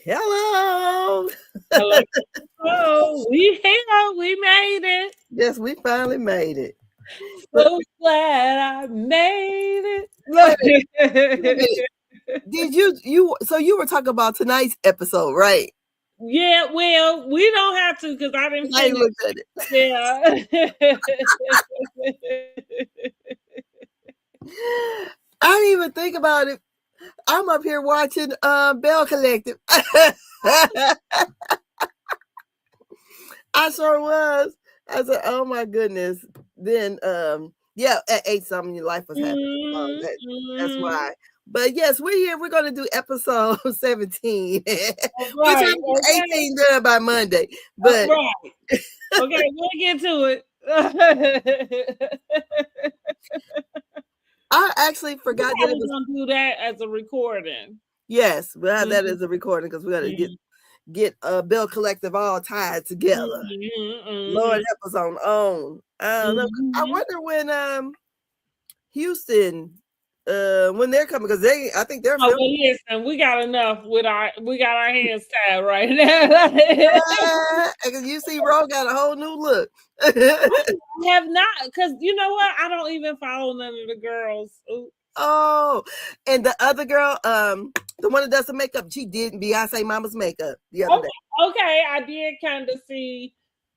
Hello. Hello. Oh, we here. We made it. Yes, we finally made it. But So glad I made wait a it. minute. Did so you were talking about tonight's episode, right? Yeah, well, we don't have to because I didn't I ain't finish. looked at it. Yeah. I didn't even think about it. I'm up here watching Bell Collective. I sure was. I said, "Oh my goodness." Then, yeah, at 8 something, your life was happening. So Mhm, that's mhm. why. But yes, we're here. We're going to do episode 17. All We're trying right. to get Okay. 18 done by Monday. But Right. Okay. We'll get to it. I actually We're forgot that it probably was. gonna do that as a recording. Yes, we'll have that Mhm, as a recording because we got to mhm, get Bell Collective all tied together. mhm, Lord mhm, help us on own. I don't know. I mhm. wonder Houston, when they're coming, because I think they're Oh, filming. well, listen, we got our hands tied right now. Because you see, Ro got a whole new look. I have not, because you know what? I don't even follow none of the girls. Ooh. Oh, and the other girl, the one that does the makeup, she did Beyonce Mama's makeup the other day. Okay, I did kind of see.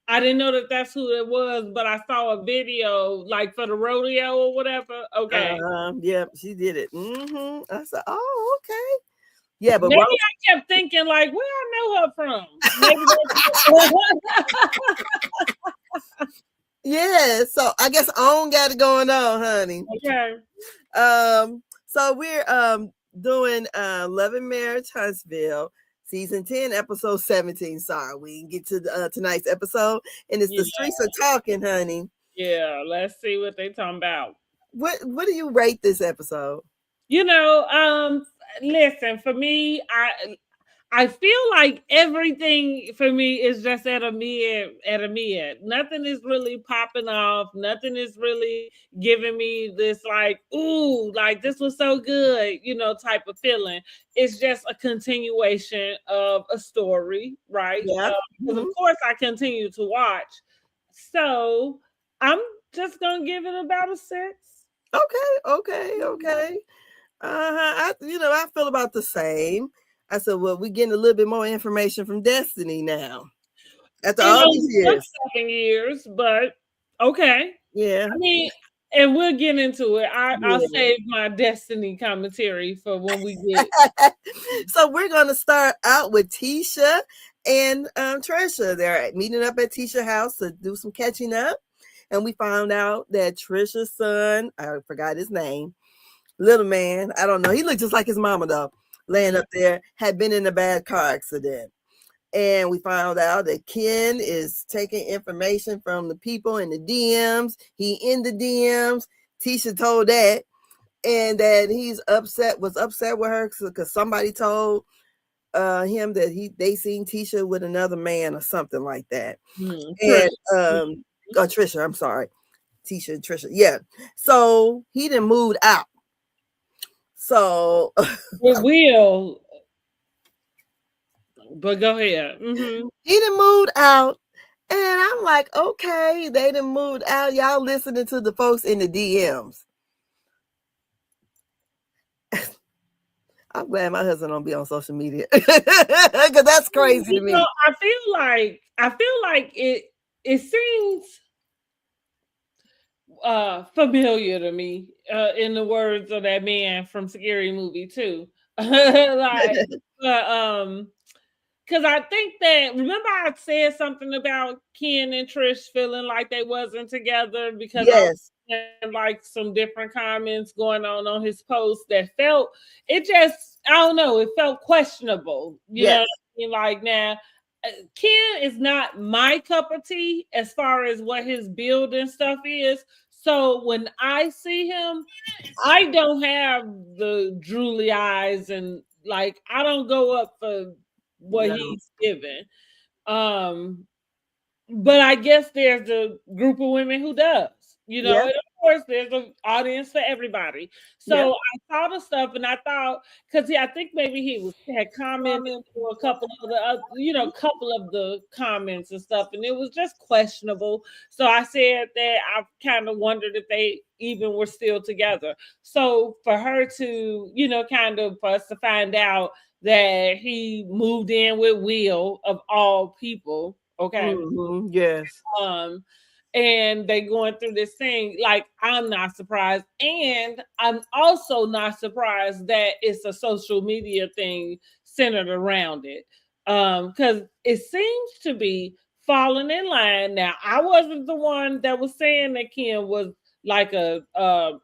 I didn't know that that's who it was, but I saw a video like for the rodeo or whatever. Okay, Yeah, she did it. I said, oh, okay. Yeah, but maybe Ro, I kept thinking like, where I know her from? Maybe that's yeah. So I guess on got it going on, honey. okay. So we're doing Love and Marriage Huntsville, season 10, episode 17. Sorry, we can get to tonight's episode, and it's Yeah, the streets are talking, honey. yeah. Let's see what they talking about. What do you rate this episode? You know, listen, for me, I feel like everything for me is just at a mid. Nothing is really popping off. Nothing is really giving me this like, ooh, like this was so good, type of feeling. It's just a continuation of a story, right? Yeah. Because of Mhm. course I continue to watch. So I'm just gonna give it about a 6. Okay. I feel about the same. I said, well, we're getting a little bit more information from Destiny now after It all these only took years. 7 years, but okay. Yeah. I mean, and we'll get into it. I'll Yeah. save my Destiny commentary for when we get. So we're gonna start out with Tisha and Trisha. They're meeting up at Tisha's house to do some catching up. And we found out that Trisha's son, I forgot his name, little man, I don't know. He looked just like his mama though, laying Mhm. up there, had been in a bad car accident. And we found out that Ken is taking information from the people in the DMs. He in the DMs. Tisha told that, and that was upset with her because somebody told him that they seen Tisha with another man or something like that. And Trish. Trisha, I'm sorry. Tisha and Trisha. Yeah. So he done moved out. So It will, but go ahead. he done moved out. And I'm like, okay, they done moved out. Y'all listening to the folks in the DMs. I'm glad my husband don't be on social media. Because that's crazy to me. I feel like it seems familiar to me, in the words of that man from Scary Movie too. Like, but because I think that, remember I said something about Ken and Trish feeling like they wasn't together because I was Yes. seeing, like, some different comments going on his post that felt, it just, I don't know, it felt questionable. You know what Yes. I mean? Like, now, Ken is not my cup of tea as far as what his build and stuff is. So when I see him, I don't have the drooly eyes, and like I don't go up for what No. he's given. Um, but I guess there's a group of women who does. Yeah. course, there's an audience for everybody. Yeah. So I saw the stuff, and I thought, because I think maybe had commented to a couple of the, couple of the comments and stuff, and it was just questionable. So I said that I kind of wondered if they even were still together. So for her to, kind of for us to find out that he moved in with Will of all people, okay. Yes. Um, and they going through this thing. Like, I'm not surprised, and I'm also not surprised that it's a social media thing centered around it. Because it seems to be falling in line. Now, I wasn't the one that was saying that Ken was like a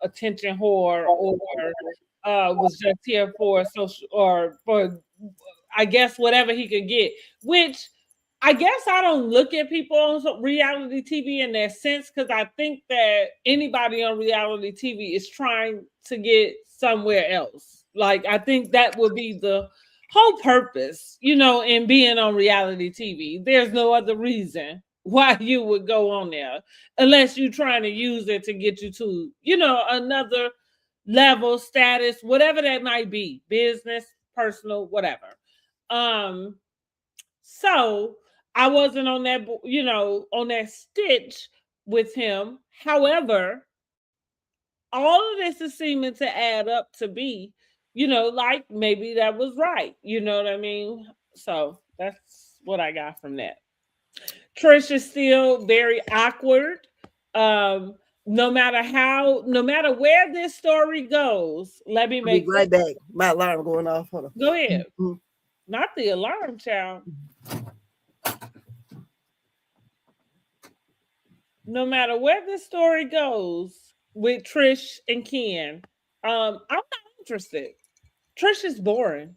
attention whore, or was just here for social, or for, I guess, whatever he could get, which I guess I don't look at people on reality TV in that sense, because I think that anybody on reality TV is trying to get somewhere else. Like, I think that would be the whole purpose, in being on reality TV. There's no other reason why you would go on there unless you're trying to use it to get you to, another level, status, whatever that might be, business, personal, whatever. Um, so I wasn't on that, on that stitch with him. However, all of this is seeming to add up to be, like maybe that was right. You know what I mean? So that's what I got from that. Trish is still very awkward. Um, no matter where this story goes, let me I'll be make right back. My alarm going off. Hold on. go ahead. Not the alarm, child. No matter where this story goes with Trish and Ken, I'm not interested. Trish is boring.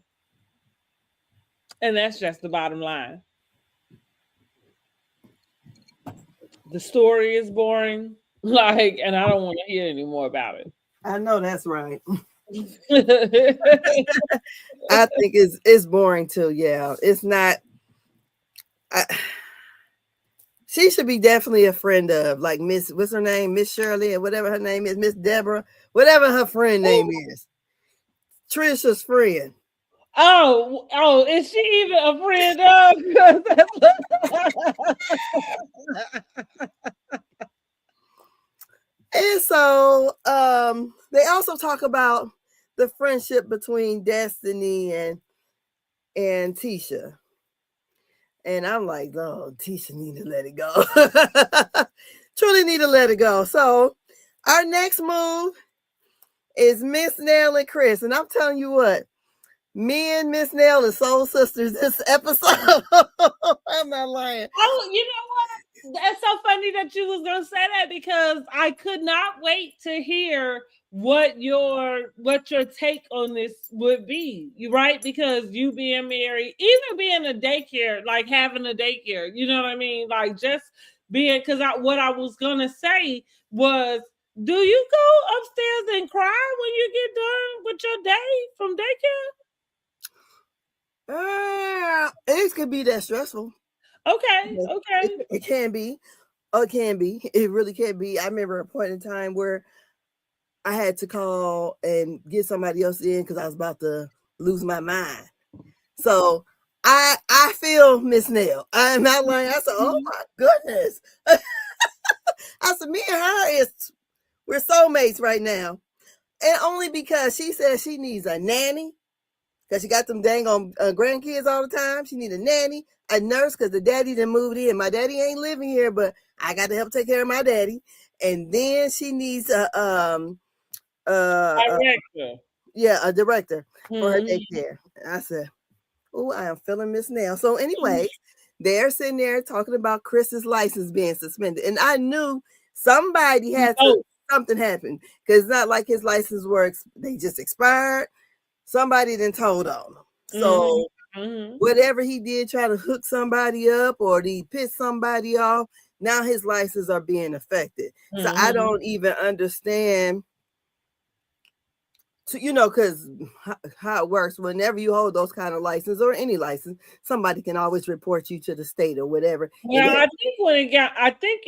And that's just the bottom line. The story is boring. Like, and I don't want to hear any more about it. I know that's right. I think it's boring too. Yeah, it's not. She should be definitely a friend of, like, Miss, what's her name, Miss Shirley, or whatever her name is, Miss Deborah, whatever her friend name is. Trisha's friend. Oh, is she even a friend of? And so they also talk about the friendship between Destiny and Tisha. And I'm like, oh, Tisha need to let it go. Truly need to let it go. So our next move is Miss Nell and Chris. And I'm telling you what, me and Miss Nell are soul sisters this episode. I'm not lying. Oh, you know what? That's so funny that you was gonna say that, because I could not wait to hear what your take on this would be. You right? Because you being married, even being a daycare, like having a daycare, you know what I mean? Like, just being, because what I was gonna say was, do you go upstairs and cry when you get done with your day from daycare? It could be that stressful. Okay. It can be. Oh, it can be. It really can be. I remember a point in time where I had to call and get somebody else in because I was about to lose my mind. So I feel Miss Nell. I'm not lying. I said, oh my goodness. I said, me and her we're soulmates right now. And only because she says she needs a nanny, because she got them dang on grandkids all the time. She need a nanny, a nurse, because the daddy done moved in. My daddy ain't living here, but I got to help take care of my daddy. And then she needs a director. A director for her daycare. I said, oh, I am feeling Miss Nell. So anyway, they're sitting there talking about Chris's license being suspended. And I knew somebody had something happened, because it's not like his license works. They just expired. Somebody then told on him. So whatever he did, try to hook somebody up or he pissed somebody off, now his licenses are being affected. So I don't even understand, because how it works. Whenever you hold those kind of licenses or any license, somebody can always report you to the state or whatever. Well, I think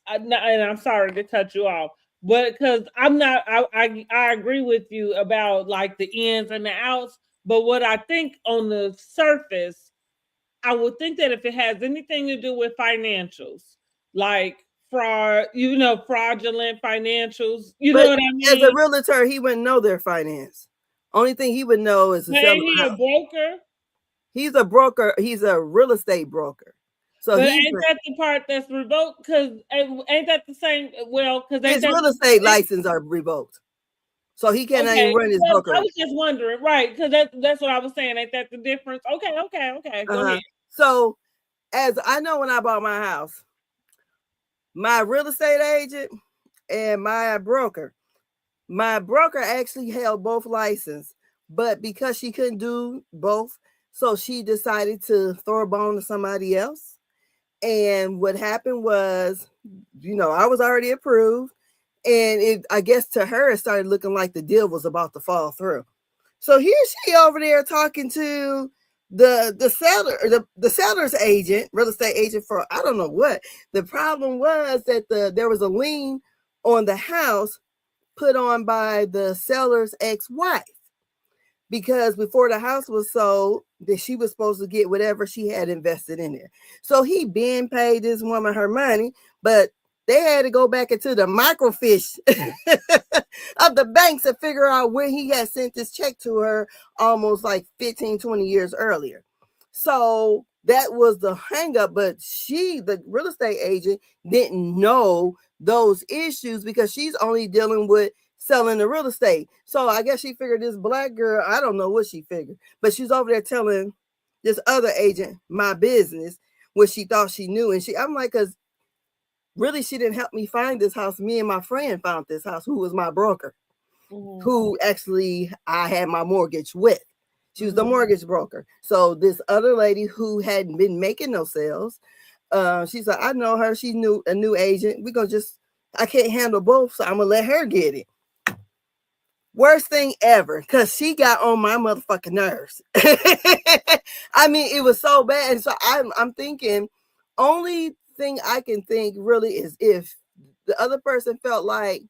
and I'm sorry to cut you off. But because I'm not, I agree with you about like the ins and the outs. But what I think on the surface, I would think that if it has anything to do with financials, like fraud, fraudulent financials, you know But what I as a mean? realtor, he wouldn't know their finance. Only thing he would know is to But sell ain't them he a a house. broker? He's a broker. He's a real estate broker. So But he's ain't that the part that's revoked? Because ain't that the same? Well, because ain't his that real estate license are revoked. So he cannot even okay? run his Well, I brokerage. was just wondering, right? Because that's what I was saying. Ain't that the difference? Okay, okay, okay. Go Uh-huh. ahead. So as I know, when I bought my house, my real estate agent and my broker actually held both license, but because she couldn't do both, so she decided to throw a bone to somebody else. And what happened was, I was already approved, and I guess to her it started looking like the deal was about to fall through. So here she over there talking to the seller, the seller's agent, real estate agent for I don't know what. The problem was that there was a lien on the house put on by the seller's ex-wife, because before the house was sold, that she was supposed to get whatever she had invested in there. So he been paid this woman her money, but they had to go back into the microfiche of the banks to figure out where he had sent this check to her almost like 15, 20 years earlier. So that was the hangup, but the real estate agent, didn't know those issues because she's only dealing with selling the real estate. So I guess she figured this black girl, I don't know what she figured, but she's over there telling this other agent my business, what she thought she knew. And I'm like, because really she didn't help me find this house. Me and my friend found this house, who was my broker, Mm-hmm. who actually I had my mortgage with. She was the Mm-hmm. mortgage broker. So this other lady who hadn't been making no sales, she's like, I know her. She's a new agent. We're gonna I can't handle both, so I'm gonna let her get it. Worst thing ever, because she got on my motherfucking nerves. I mean, it was so bad. And so I'm thinking, only thing I can think really is if the other person felt like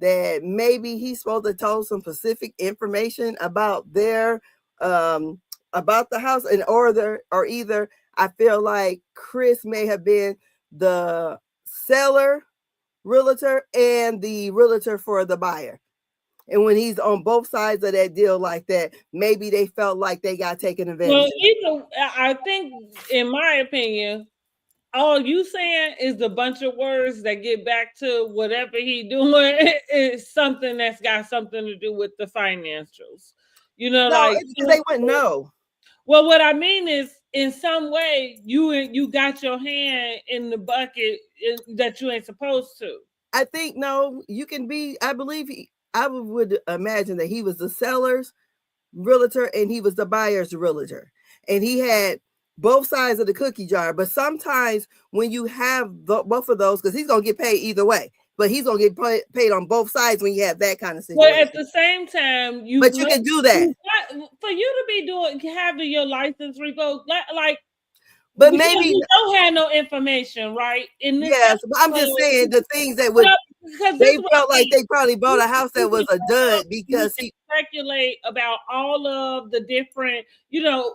that maybe he's supposed to tell some specific information about um about the house, and or either I feel like Chris may have been the seller realtor and the realtor for the buyer. And when he's on both sides of that deal like that, maybe they felt like they got taken Well, advantage of. either I think, in my opinion, all you saying is a bunch of words that get back to whatever he doing is something that's got something to do with the financials. No, Like, it's because they wouldn't know. well, what I mean is, in some way, you got your hand in the bucket that you ain't supposed to. I think no, you can be. I believe I would imagine that he was the seller's realtor and he was the buyer's realtor, and he had both sides of the cookie jar. But sometimes when you have both of those, because he's gonna get paid either way, but he's gonna get paid on both sides when you have that kind of But at situation. the same time, But you can do that. for you to be having your license revoked, like But because maybe we don't have no information, right? In this yes. But I'm just saying the things that would because this they is what felt I like mean. they probably bought a house that was a dud We because can he. speculate about all of the different,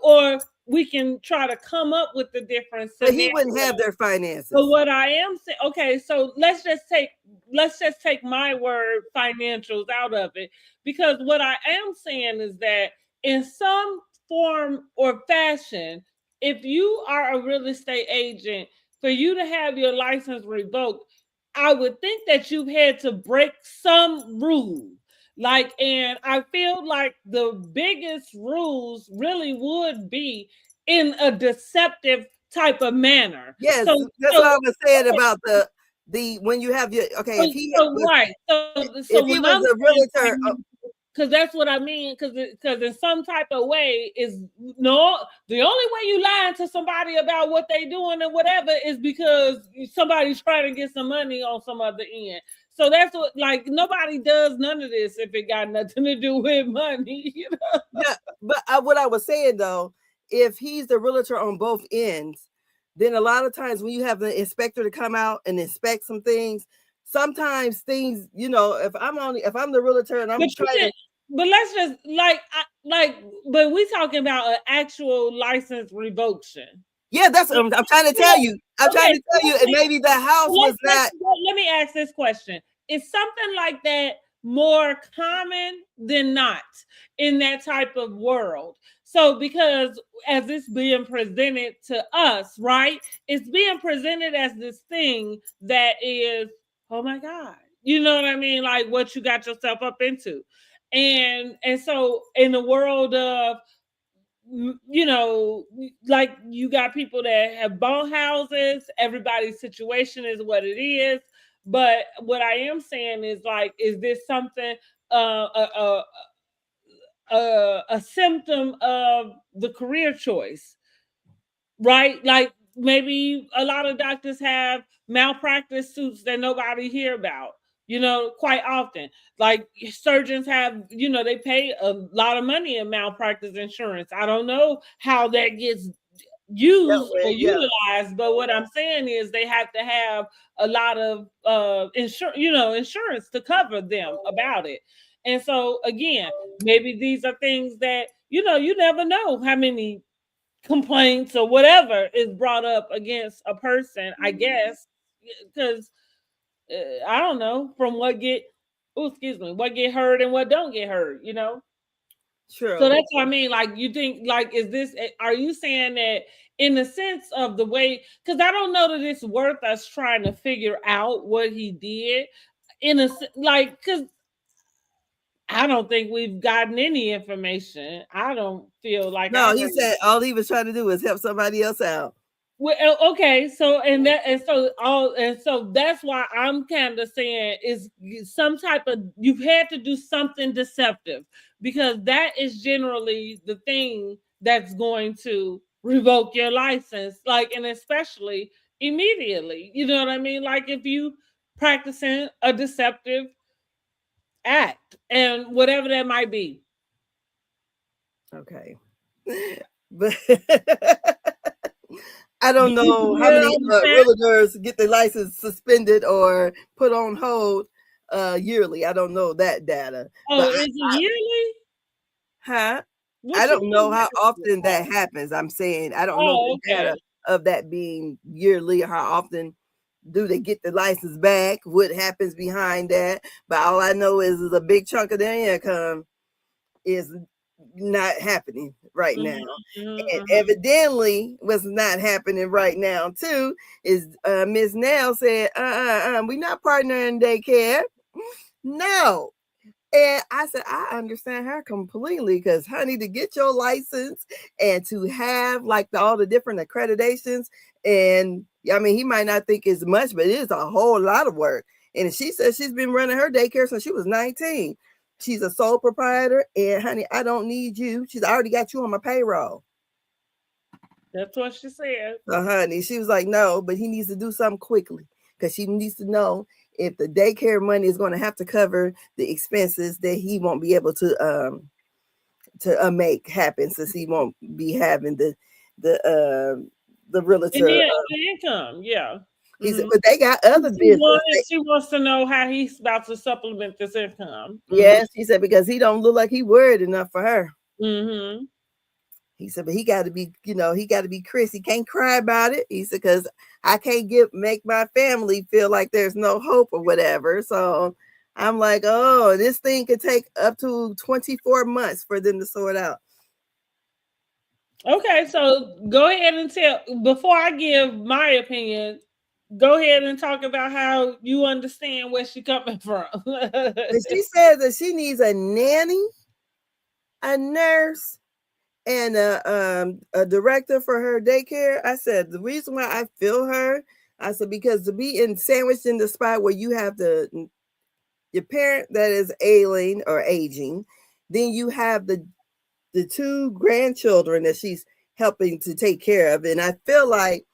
or we can try to come up with the different But he scenarios. wouldn't have their But finances. what I am saying, okay, so let's just take my word financials out of it, because what I am saying is that in some form or fashion, if you are a real estate agent, for you to have your license revoked, I would think that you've had to break some rule. Like, and I feel like the biggest rules really would be in a deceptive type of manner. Yes, So, that's what so, I was saying about the when you have your okay. so, If he so was right. So if he when was I'm a saying realtor, because that's what I mean. Because in some type of way is no. The only way you lying to somebody about what they doing and whatever is because somebody's trying to get some money on some other end. So that's what, like, nobody does none of this if it got nothing to do with money. yeah. But what I was saying though, if he's the realtor on both ends, then a lot of times when you have the inspector to come out and inspect some things sometimes things, if I'm the realtor and I'm But you trying can, to. but let's just but we talking about an actual license revocation. Yeah, that's I'm trying to tell you. I'm trying Okay, to tell you, and maybe the house was not. let me ask this question. Is something like that more common than not in that type of world? So, because as it's being presented to us, right? It's being presented as this thing that is, oh my God. You know what I mean? Like what you got yourself up into. And so in the world of, like you got people that have bought houses, everybody's situation is what it is. But what I am saying is, like, is this something, a symptom of the career choice, right? Like maybe a lot of doctors have malpractice suits that nobody hear about, quite often. Like surgeons have, they pay a lot of money in malpractice insurance. I don't know how that gets Yeah, used or yeah. utilized, but what I'm saying is they have to have a lot of insurance to cover them about it. And so again, maybe these are things that, you never know how many complaints or whatever is brought up against a person, I guess, because I don't know from what get heard and what don't get heard. So True. that's what I mean. Like, you think, like, are you saying that in the sense of the way, because I don't know that it's worth us trying to figure out what he did like, because I don't think we've gotten any information. I don't feel like I No, he heard. said all he was trying to do was help somebody else out. Well, okay, so and so that's why I'm kind of saying is some type of, you've had to do something deceptive, because that is generally the thing that's going to revoke your license, like, and especially immediately. You know what I mean? Like if you practicing a deceptive act and whatever that might be. Okay. But I don't You know how you many understand? realtors get their license suspended or put on hold yearly. I don't know that data. Oh, But is it yearly? huh? I What you don't know mean how yearly? often that happens. I'm saying I don't know Oh, the data okay. of that being yearly or how often do they get the license back, what happens behind that. But all I know is a big chunk of their income is not happening right now. Mhm, And mhm, mhm. evidently what's not happening right now too is Miss Nell said, we not partnering daycare. No. And I said, I understand her completely because, honey, to get your license and to have like all the different accreditations, and I mean, he might not think it's much, but it is a whole lot of work. And she says she's been running her daycare since she was 19. She's a sole proprietor, and honey, I don't need you. She's already got you on my payroll. That's what she said. So, honey, she was like, no, but he needs to do something quickly because she needs to know if the daycare money is going to have to cover the expenses that he won't be able to make happen, since he won't be having the And realtor. then the income, yeah. He said, Mhm. but they got other business. She wants to know how he's about to supplement this income. Mhm. Yes, he said because he don't look like he worried enough for her. Mhm. He said, but he got to be, he got to be Chris. He can't cry about it. He said, because I can't make my family feel like there's no hope or whatever. So I'm like, oh, this thing could take up to 24 months for them to sort out. Okay, so go ahead and tell, before I give my opinion, go ahead and talk about how you understand where she's coming from. And she said that she needs a nanny, a nurse, and a director for her daycare. I said the reason why I feel her, I said because to be sandwiched in the spot where you have your parent that is ailing or aging, then you have the two grandchildren that she's helping to take care of, and I feel like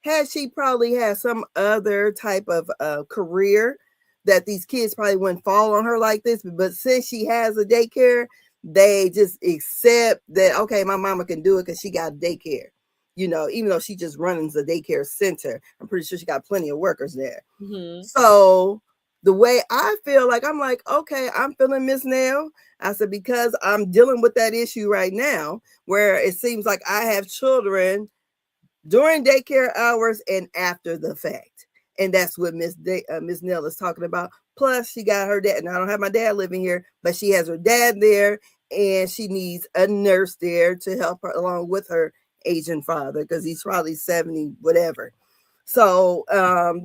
had she probably had some other type of career that these kids probably wouldn't fall on her like this. But since she has a daycare, they just accept that, okay, my mama can do it because she got a daycare. Even though she just runs a daycare center, I'm pretty sure she got plenty of workers there. Mhm. So the way I feel, like I'm like, okay, I'm feeling Miss Nell. I said, because I'm dealing with that issue right now where it seems like I have children during daycare hours and after the fact. And that's what Miss Nell is talking about. Plus, she got her dad. And I don't have my dad living here, but she has her dad there, and she needs a nurse there to help her along with her aging father because he's probably 70, whatever. So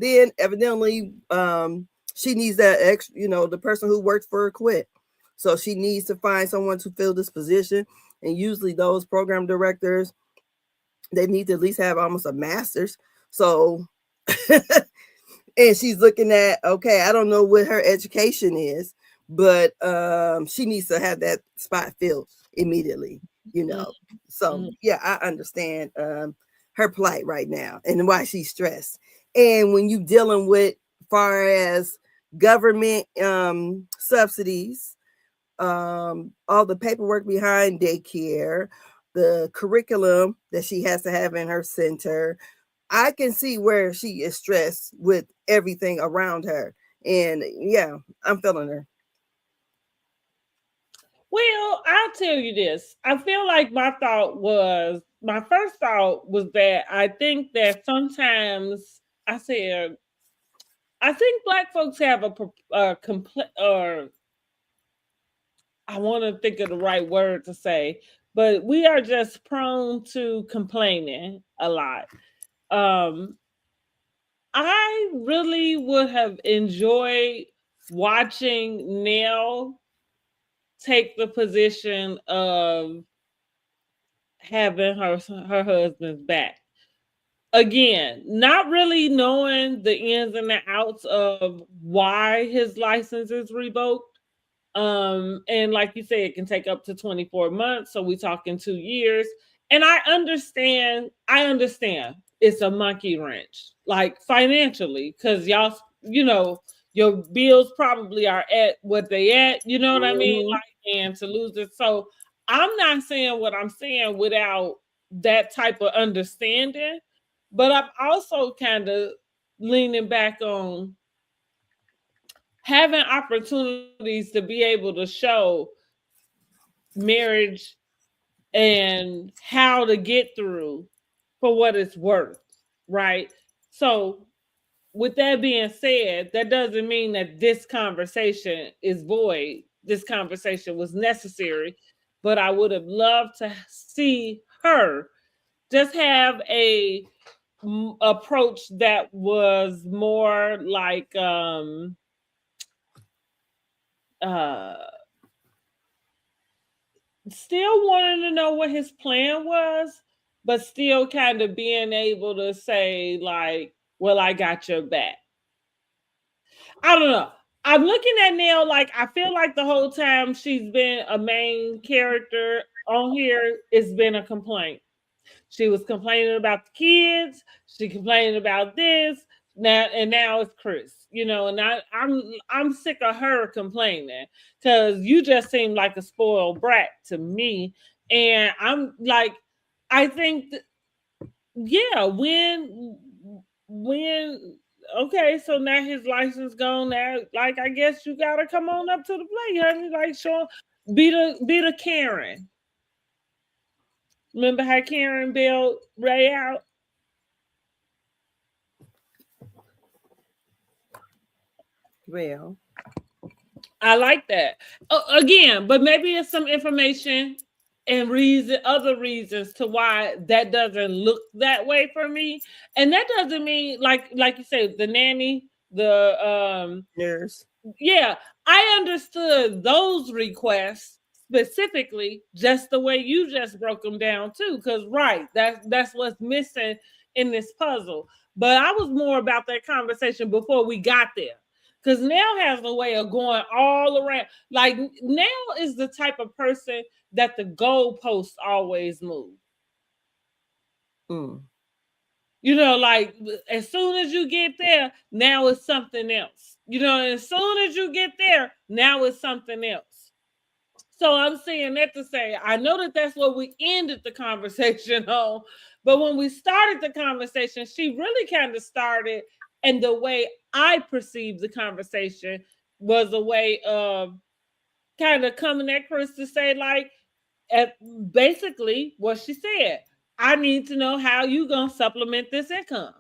then evidently she needs that extra, the person who worked for her quit. So she needs to find someone to fill this position. And usually those program directors, they need to at least have almost a master's. So and she's looking at, okay, I don't know what her education is, but she needs to have that spot filled immediately, you know. So Mm-hmm. yeah, I understand her plight right now and why she's stressed. And when you dealing with far as government subsidies, all the paperwork behind daycare, the curriculum that she has to have in her center, I can see where she is stressed with everything around her. And yeah, I'm feeling her. Well, I'll tell you this. I feel like my first thought was that I think that sometimes I said, I think black folks have or I want to think of the right word to say, but we are just prone to complaining a lot. Um, I really would have enjoyed watching Nell take the position of having her husband's back. Again, not really knowing the ins and the outs of why his license is revoked. And like you say, it can take up to 24 months. So we talking 2 years. And I understand it's a monkey wrench, like financially, because y'all, your bills probably are at what they at, you know what I mean? Mhm. Like, and to lose it. So I'm not saying what I'm saying without that type of understanding, but I'm also kind of leaning back on having opportunities to be able to show marriage and how to get through for what it's worth, right? So, with that being said, that doesn't mean that this conversation is void. This conversation was necessary, but I would have loved to see her just have a approach that was more like uh still wanting to know what his plan was, but still kind of being able to say, like, well, I got your back. I don't know. I'm looking at Neil like I feel like the whole time she's been a main character on here, it's been a complaint. She was complaining about the kids. She complaining about this. Now it's Chris. And I'm sick of her complaining because you just seem like a spoiled brat to me. And I'm like, I think, yeah, when okay, so now his license gone. Now, like, I guess you gotta come on up to the plate, honey. Like, show be the Karen. Remember how Karen bailed Ray out? Well, I like that. Again, but maybe it's some information and other reasons to why that doesn't look that way for me. And that doesn't mean like you said, the nanny, the nurse. yeah, I understood those requests specifically just the way you just broke them down too. Because right, that's what's missing in this puzzle. But I was more about that conversation before we got there. Because Nell has a way of going all around. Like Nell is the type of person that the goalposts always move. Mm. Like as soon as you get there, now it's something else. As soon as you get there, now it's something else. So I'm saying that to say, I know that that's what we ended the conversation on, but when we started the conversation, she really kind of started in the way I perceived the conversation was a way of kind of coming at Chris to say, like, at basically what she said. I need to know how you gonna supplement this income.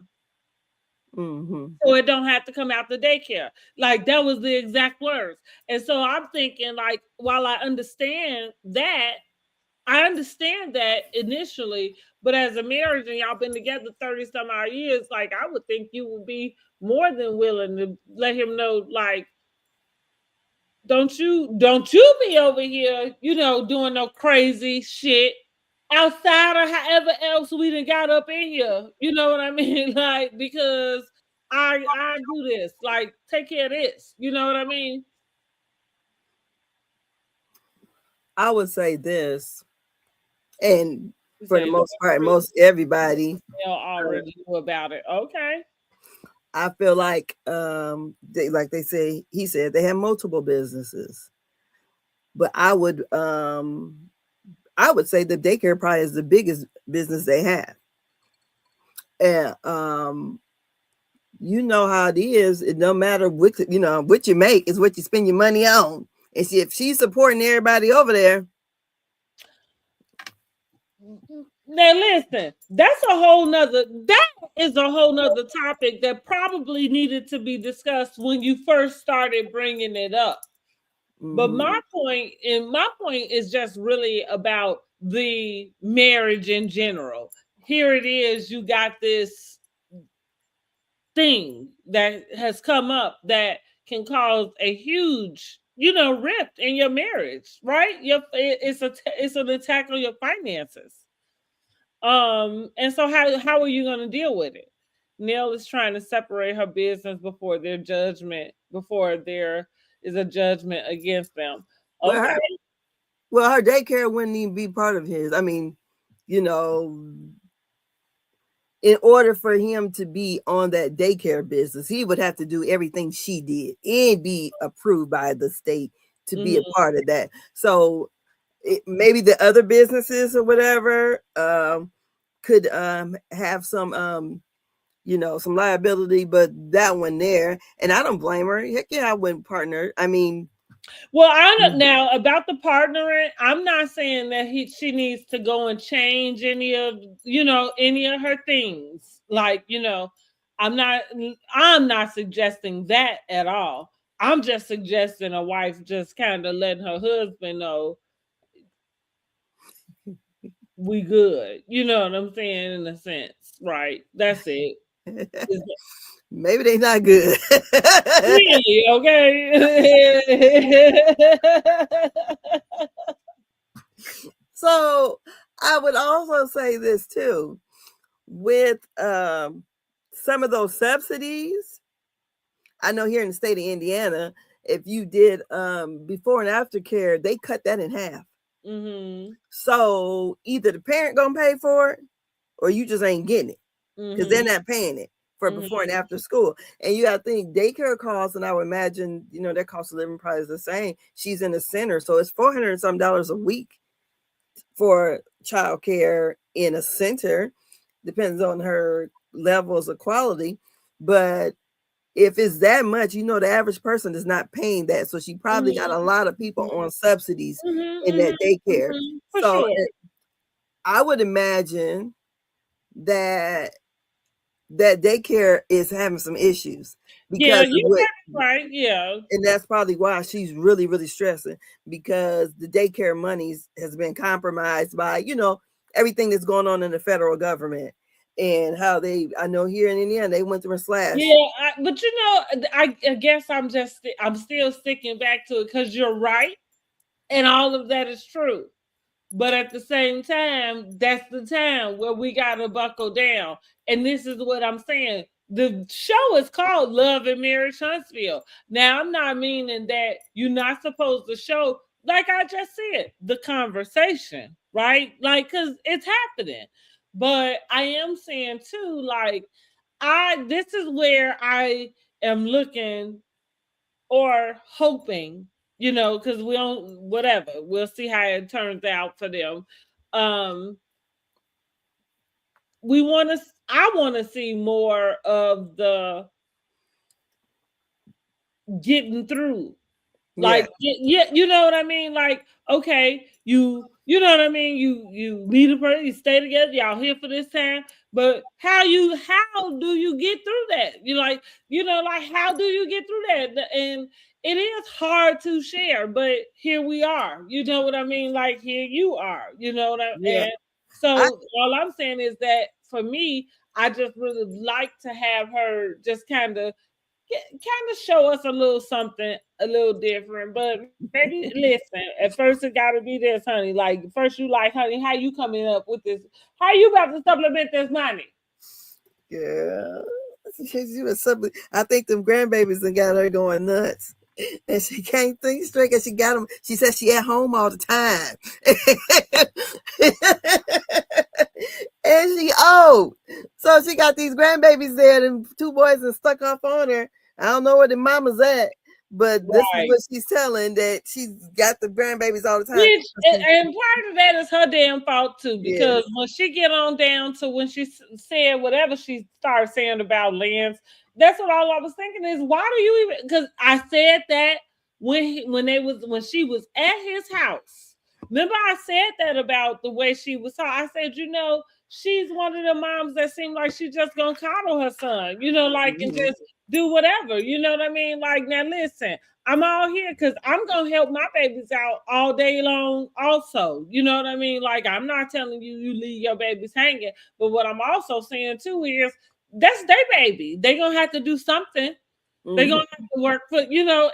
Mm-hmm. So it don't have to come out the daycare. Like that was the exact words. And so I'm thinking, like, while I understand that initially, but as a marriage and y'all been together 30 some odd years, like I would think you would be more than willing to let him know, like, don't you be over here, doing no crazy shit outside or however else we done got up in here. You know what I mean? Like, because I do this. Like, take care of this. You know what I mean? I would say this, and You for the say most part, most everybody, they already knew about it. Okay. I feel like like they say, he said they have multiple businesses. But I would say the daycare probably is the biggest business they have. And you know how it is. It no matter what you make is what you spend your money on. And see, if she's supporting everybody over there. Now listen, that is a whole nother topic that probably needed to be discussed when you first started bringing it up. But Mm-hmm. my point is just really about the marriage in general. Here it is, you got this thing that has come up that can cause a huge, rift in your marriage, right? It's an attack on your finances. And so how are you going to deal with it? Neil is trying to separate her business before there is a judgment against them. Well, Okay. her daycare wouldn't even be part of his. I mean, you know, in order for him to be on that daycare business, he would have to do everything she did and be approved by the state to be a Mhm. part of that. So maybe the other businesses or whatever could have some some liability, but that one there, and I don't blame her. Heck yeah, I wouldn't partner. I mean, Well, I don't now about the partnering. I'm not saying that she needs to go and change any of her things. Like, I'm not I'm not suggesting that at all. I'm just suggesting a wife just kind of letting her husband know we good. You know what I'm saying, in a sense, right? That's it. maybe they not good. Really, okay. So I would also say this too, with some of those subsidies. I know here in the state of Indiana, if you did before and after care, they cut that in half. Mhm. So either the parent gonna pay for it, or you just ain't getting it because they're Mhm. not paying it for before and Mhm. after school. And you got to think daycare costs, and I would imagine their cost of living probably is the same. She's in the center, so it's $400 and some a week for childcare in a center. Depends on her levels of quality, but if it's that much, the average person is not paying that. So she probably got Mhm. a lot of people on subsidies Mhm. in that Mhm. daycare. Mhm. For So sure. I would imagine that daycare is having some issues Yeah, because of you what, got it right. Yeah. and that's probably why she's really, really stressing, because the daycare monies has been compromised by, everything that's going on in the federal government, and how I know here in Indiana, they went through a slash. Yeah, but I guess I'm still sticking back to it because you're right, and all of that is true. But at the same time, that's the time where we gotta buckle down. And this is what I'm saying. The show is called Love and Marriage Huntsville. Now, I'm not meaning that you're not supposed to show, like I just said, the conversation, right? Like, because it's happening. But I am saying too, like, this is where I am looking or hoping, because we don't, whatever, we'll see how it turns out for them. Um, I want to see more of the getting through. Yeah. Like, yeah, you know what I mean? Like, okay, you know what I mean? You meet a person, you stay together, y'all here for this time. But how do you get through that? You like, like how do you get through that? And it is hard to share, but here we are. You know what I mean? Like here you are. You know what I Yeah. and I so all I'm saying is that for me, I just really like to have her just kind of show us a little something a little different. But maybe listen, at first it got to be this, honey. Like first you like, honey, how you coming up with this? How you about to supplement this money? Yeah. She was something. I think them grandbabies done got her going nuts. And she can't think straight because she got them. She says she at home all the time. And she old. So she got these grandbabies there, and two boys and stuck off on her. I don't know where the mama's at, but this is Right. what she's telling that she's got the grandbabies all the time. Which and part of that is her damn fault too, Yes. because when she get on down to when she said whatever she started saying about Lance, that's what all I was thinking is why do you even? Because I said that when she was at his house. Remember, I said that about the way she was talking. I said, she's one of the moms that seemed like she just gonna coddle her son, like and Mhm. just do whatever. You know what I mean? Like now, listen. I'm all here because I'm gonna help my babies out all day long. Also, you know what I mean. Like I'm not telling you leave your babies hanging, but what I'm also saying too is that's their baby. They gonna have to do something. They Mhm. gonna have to work for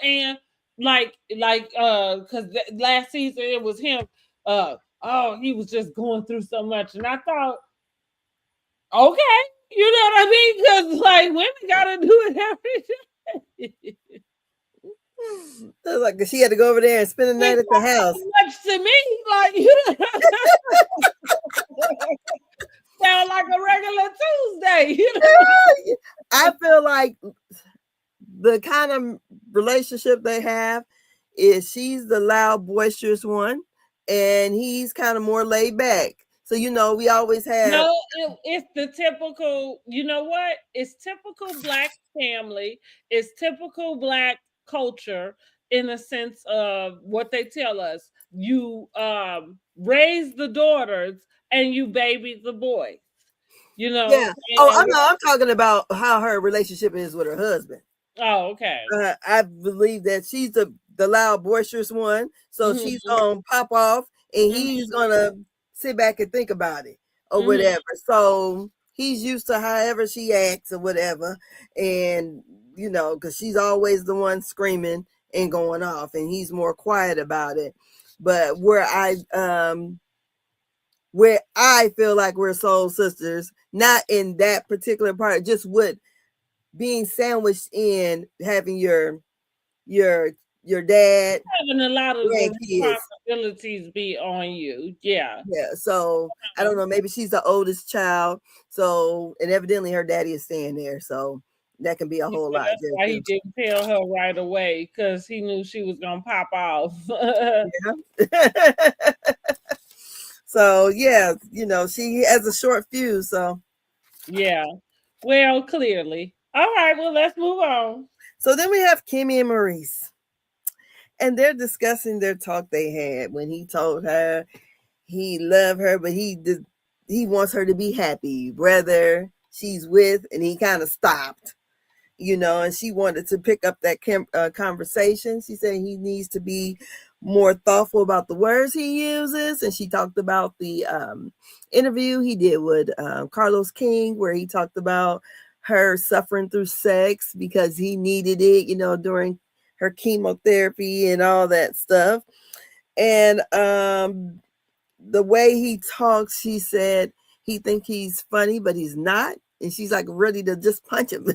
and because last season it was him. Oh, he was just going through so much, and I thought, okay, you know what I mean? Because like women gotta do it every day. Like she had to go over there and spend the Seems night at the house. like much to me. Like sound like a regular Tuesday. I feel like the kind of relationship they have is she's the loud, boisterous one, and he's kind of more laid back. So we always have. No, it's the typical. You know what? It's typical black family. It's typical black culture in a sense of what they tell us. You raise the daughters and you baby the boys. You know, Yeah. Oh, and I'm talking about how her relationship is with her husband. oh, okay. I believe that she's the loud, boisterous one. So she's Mm-hmm, gonna pop off, and he's mm-hmm, gonna sit back and think about it or mm-hmm. whatever. So he's used to however she acts or whatever, and because she's always the one screaming and going off, and he's more quiet about it. But where I feel like we're soul sisters, not in that particular part, just with being sandwiched in having your your dad, Having a lot of the grandkids. responsibilities be on you. Yeah. Yeah. So I don't know. Maybe she's the oldest child. So and evidently her daddy is staying there. So that can be a whole So lot that's there why he too. didn't tell her right away because he knew she was gonna pop off. Yeah. So yeah, she has a short fuse. Yeah. Well, clearly. All right. Well, let's move on. So then we have Kimmy and Maurice. And they're discussing their talk they had when he told her he loved her, but he wants her to be happy, whether she's with, and he kind of stopped, and she wanted to pick up that conversation. She said he needs to be more thoughtful about the words he uses, and she talked about the interview he did with Carlos King, where he talked about her suffering through sex because he needed it, during her chemotherapy and all that stuff. And the way he talks, she said he think he's funny, but he's not. And she's like ready to just punch him.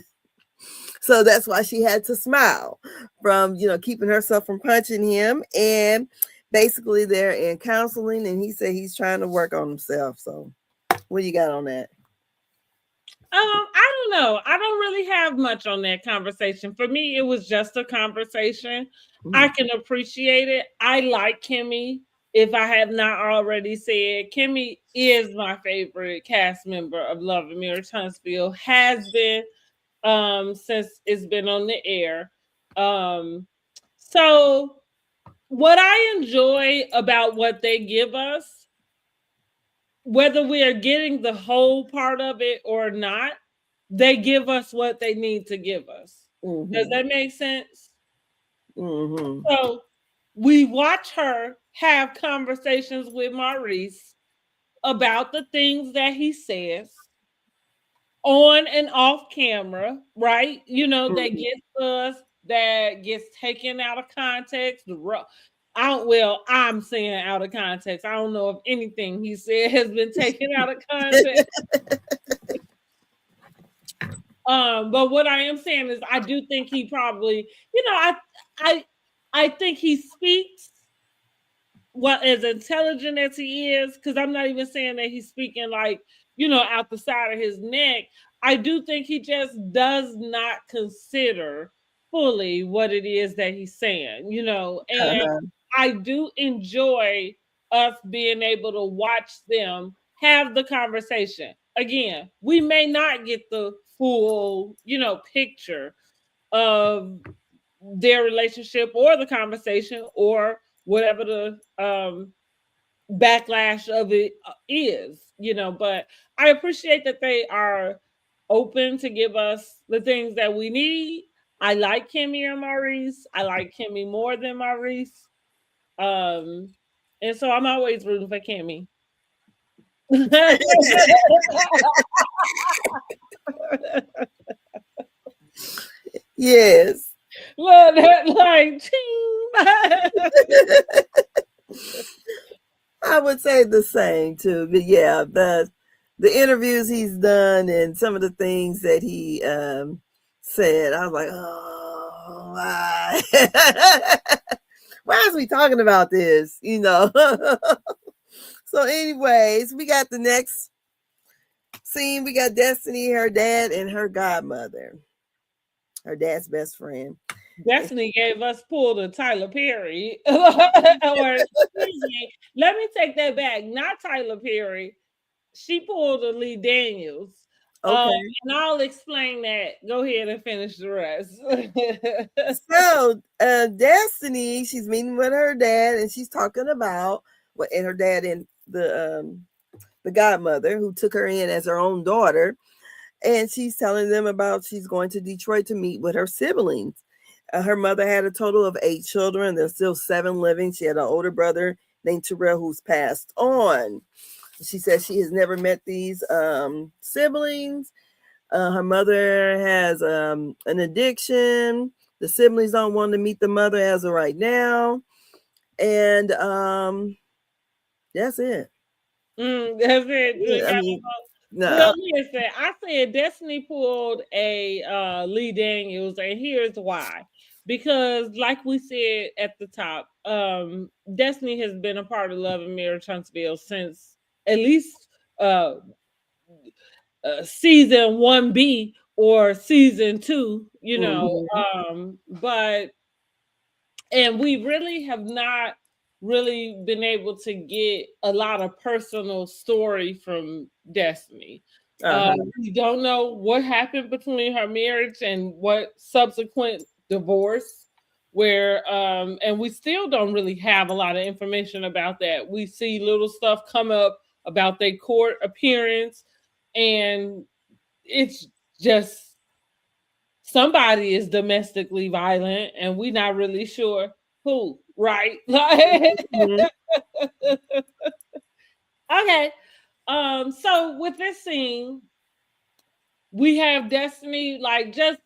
So that's why she had to smile from, keeping herself from punching him. And basically they're in counseling, and he said he's trying to work on himself. So what do you got on that? I don't know. I don't really have much on that conversation. For me, it was just a conversation. I Mhm. can appreciate it. I like Kimmy. If I have not already said, Kimmy is my favorite cast member of Love and Mirror Huntsville. Has been since it's been on the air. Um, so what I enjoy about what they give us, whether we are getting the whole part of it or not, they give us what they need to give us. Does Mm-hmm. that make sense? Mm-hmm. So we watch her have conversations with Maurice about the things that he says on and off camera, right? You know, that Mm-hmm. gets us, that gets taken out of context. I don't, well, I'm saying out of context. I don't know if anything he said has been taken out of context. But what I am saying is I do think he probably, I I think he speaks well, as intelligent as he is, because I'm not even saying that he's speaking like, out the side of his neck. I do think he just does not consider fully what it is that he's saying, and Uh-huh. I do enjoy us being able to watch them have the conversation. Again, we may not get the full, picture of their relationship or the conversation or whatever the backlash of it is, but I appreciate that they are open to give us the things that we need. I like Kimmy and Maurice. I like Kimmy more than Maurice. Um, and so I'm always rooting for Kimmy. Yes. Look, that like, I would say the same too. But yeah, the interviews he's done and some of the things that he said, I was like, oh, why? Why is we talking about this? So, anyways, we got the next scene. We got Destiny, her dad, and her godmother, her dad's best friend. Destiny gave us pull to Tyler Perry. Or excuse me, let me take that back. Not Tyler Perry. She pulled a Lee Daniels. Okay. And I'll explain that. Go ahead and finish the rest. So, Destiny, she's meeting with her dad, and she's talking about what, and her dad and the godmother who took her in as her own daughter, and she's telling them about she's going to Detroit to meet with her siblings. Her mother had a total of 8 children. There's still 7 living. She had an older brother named Terrell who's passed on. She says she has never met these siblings. Her mother has an addiction. The siblings don't want to meet the mother as of right now. And that's it. That's it. You Yeah, ain't I got mean, Well, no. listen, I said Destiny pulled a Lee Daniels, and here's why. Because, like we said at the top, Destiny has been a part of Love and Marriage Huntsville since at least uh, season 1B or season 2, Mhm. but and we really have not really been able to get a lot of personal story from Destiny. Uh-huh. We don't know what happened between her marriage and what subsequent divorce, where and we still don't really have a lot of information about that. We see little stuff come up about their court appearance, and it's just somebody is domestically violent and we're not really sure who, right? Mhm. Okay. So with this scene, we have Destiny like just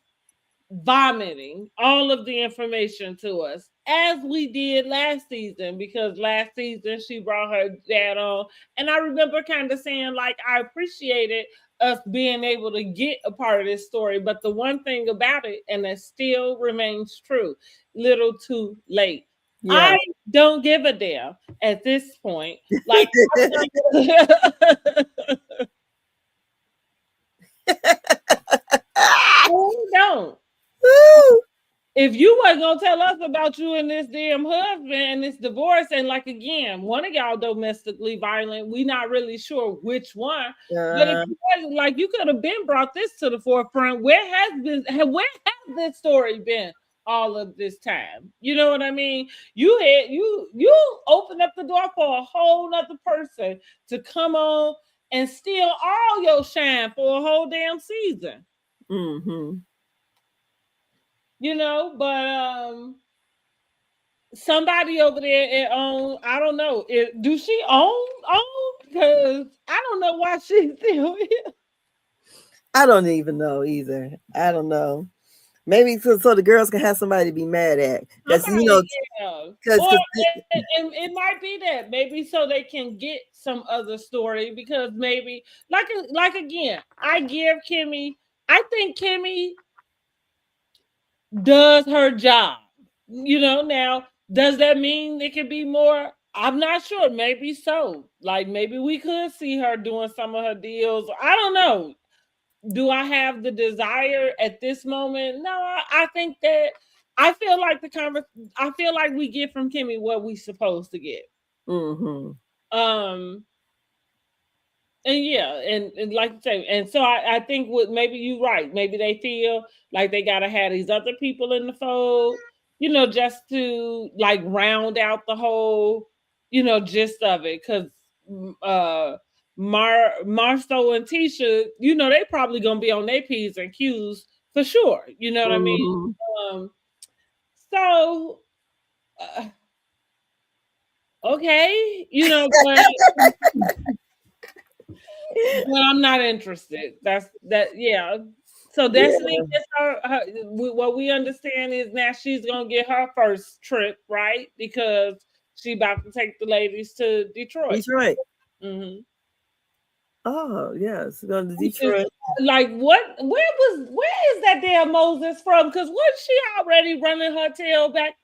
vomiting all of the information to us as we did last season, because last season she brought her dad on, and I remember kind of saying like I appreciated us being able to get a part of this story, but the one thing about it, and that still remains true, little too late. Yeah. I don't give a damn at this point, like I don't. Woo! If you wasn't gonna tell us about you and this damn husband and this divorce, and like again, one of y'all domestically violent, we not really sure which one. But if Uh, you wasn't, like, you could have been brought this to the forefront. Where has this story been all of this time. You know what I mean? You open up the door for a whole nother person to come on and steal all your shine for a whole damn season. Mm-hmm. But somebody over there at own, I don't know. Do she own? Because I don't know why she's still here. I don't even know either. I don't know. Maybe so the girls can have somebody to be mad at. Because, Somebody, yeah. because, Or it might be that maybe so they can get some other story because maybe like again, I give Kimmy. I think Kimmy does her job. Now does that mean it could be more? I'm not sure. Maybe so. Like maybe we could see her doing some of her deals. I don't know. Do I have the desire at this moment? No, I think that I feel like I feel like we get from Kimmy what we supposed to get. mm-hmm. Um and yeah, and like you say, and so I think what maybe you're right. Maybe they feel like they gotta have these other people in the fold, just to like round out the whole, gist of it. Cause uh Marsto and Tisha, they probably gonna be on their P's and Q's for sure. You know what I mean? Mm-hmm. Um so uh, okay, but I'm not interested. That's that. Yeah. So Destiny Yeah. gets what we understand is now she's gonna get her first trip, right? Because she about to take the ladies to Detroit. Detroit. hmm Oh, yes. Going to Which is Detroit. like what? Where is that damn Moses from? Because wasn't she already running her tail back?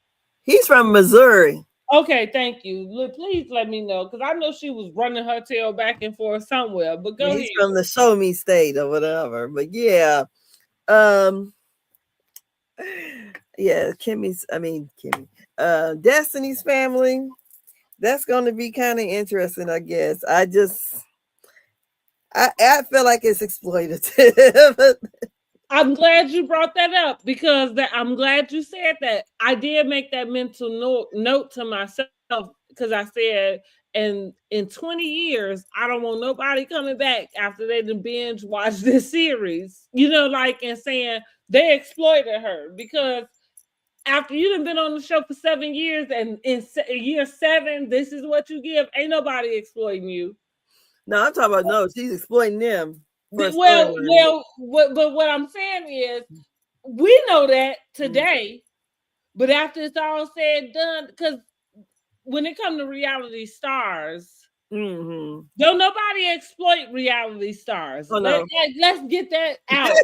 He's from Missouri. Okay, thank you. Please let me know because I know she was running her tail back and forth somewhere. But Yeah, go he's ahead. from the Show Me State or whatever. But yeah. Um, yeah, Kimmy. Destiny's family. That's gonna be kind of interesting, I guess. I feel like it's exploitative. I'm glad you brought that up because I'm glad you said that. I did make that mental note to myself because I said, in 20 years, I don't want nobody coming back after they done binge watch this series, and saying they exploited her because after you done been on the show for 7 years and in year 7, this is what you give. Ain't nobody exploiting you. No, I'm talking about no. She's exploiting them for a Well, storyline. but what I'm saying is, we know that Mm-hmm. today, but after it's all said and done, because when it comes to reality stars, Mm-hmm. don't nobody exploit reality stars. Oh no. Let's get that out.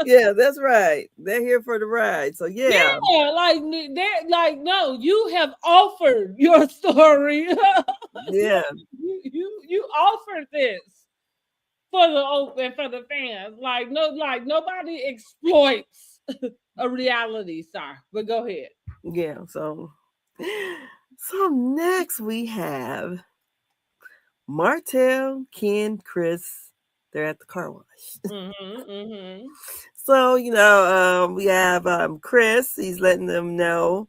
Yeah, that's right. They're here for the ride. So yeah. Yeah, like they're like, no, you have offered your story. Yeah. You offered this for the open for the fans. Like nobody exploits a reality star. But go ahead. Yeah. So next we have Martell, Ken, Chris. They're at the car wash. Mm-hmm. So, we have Chris. He's letting them know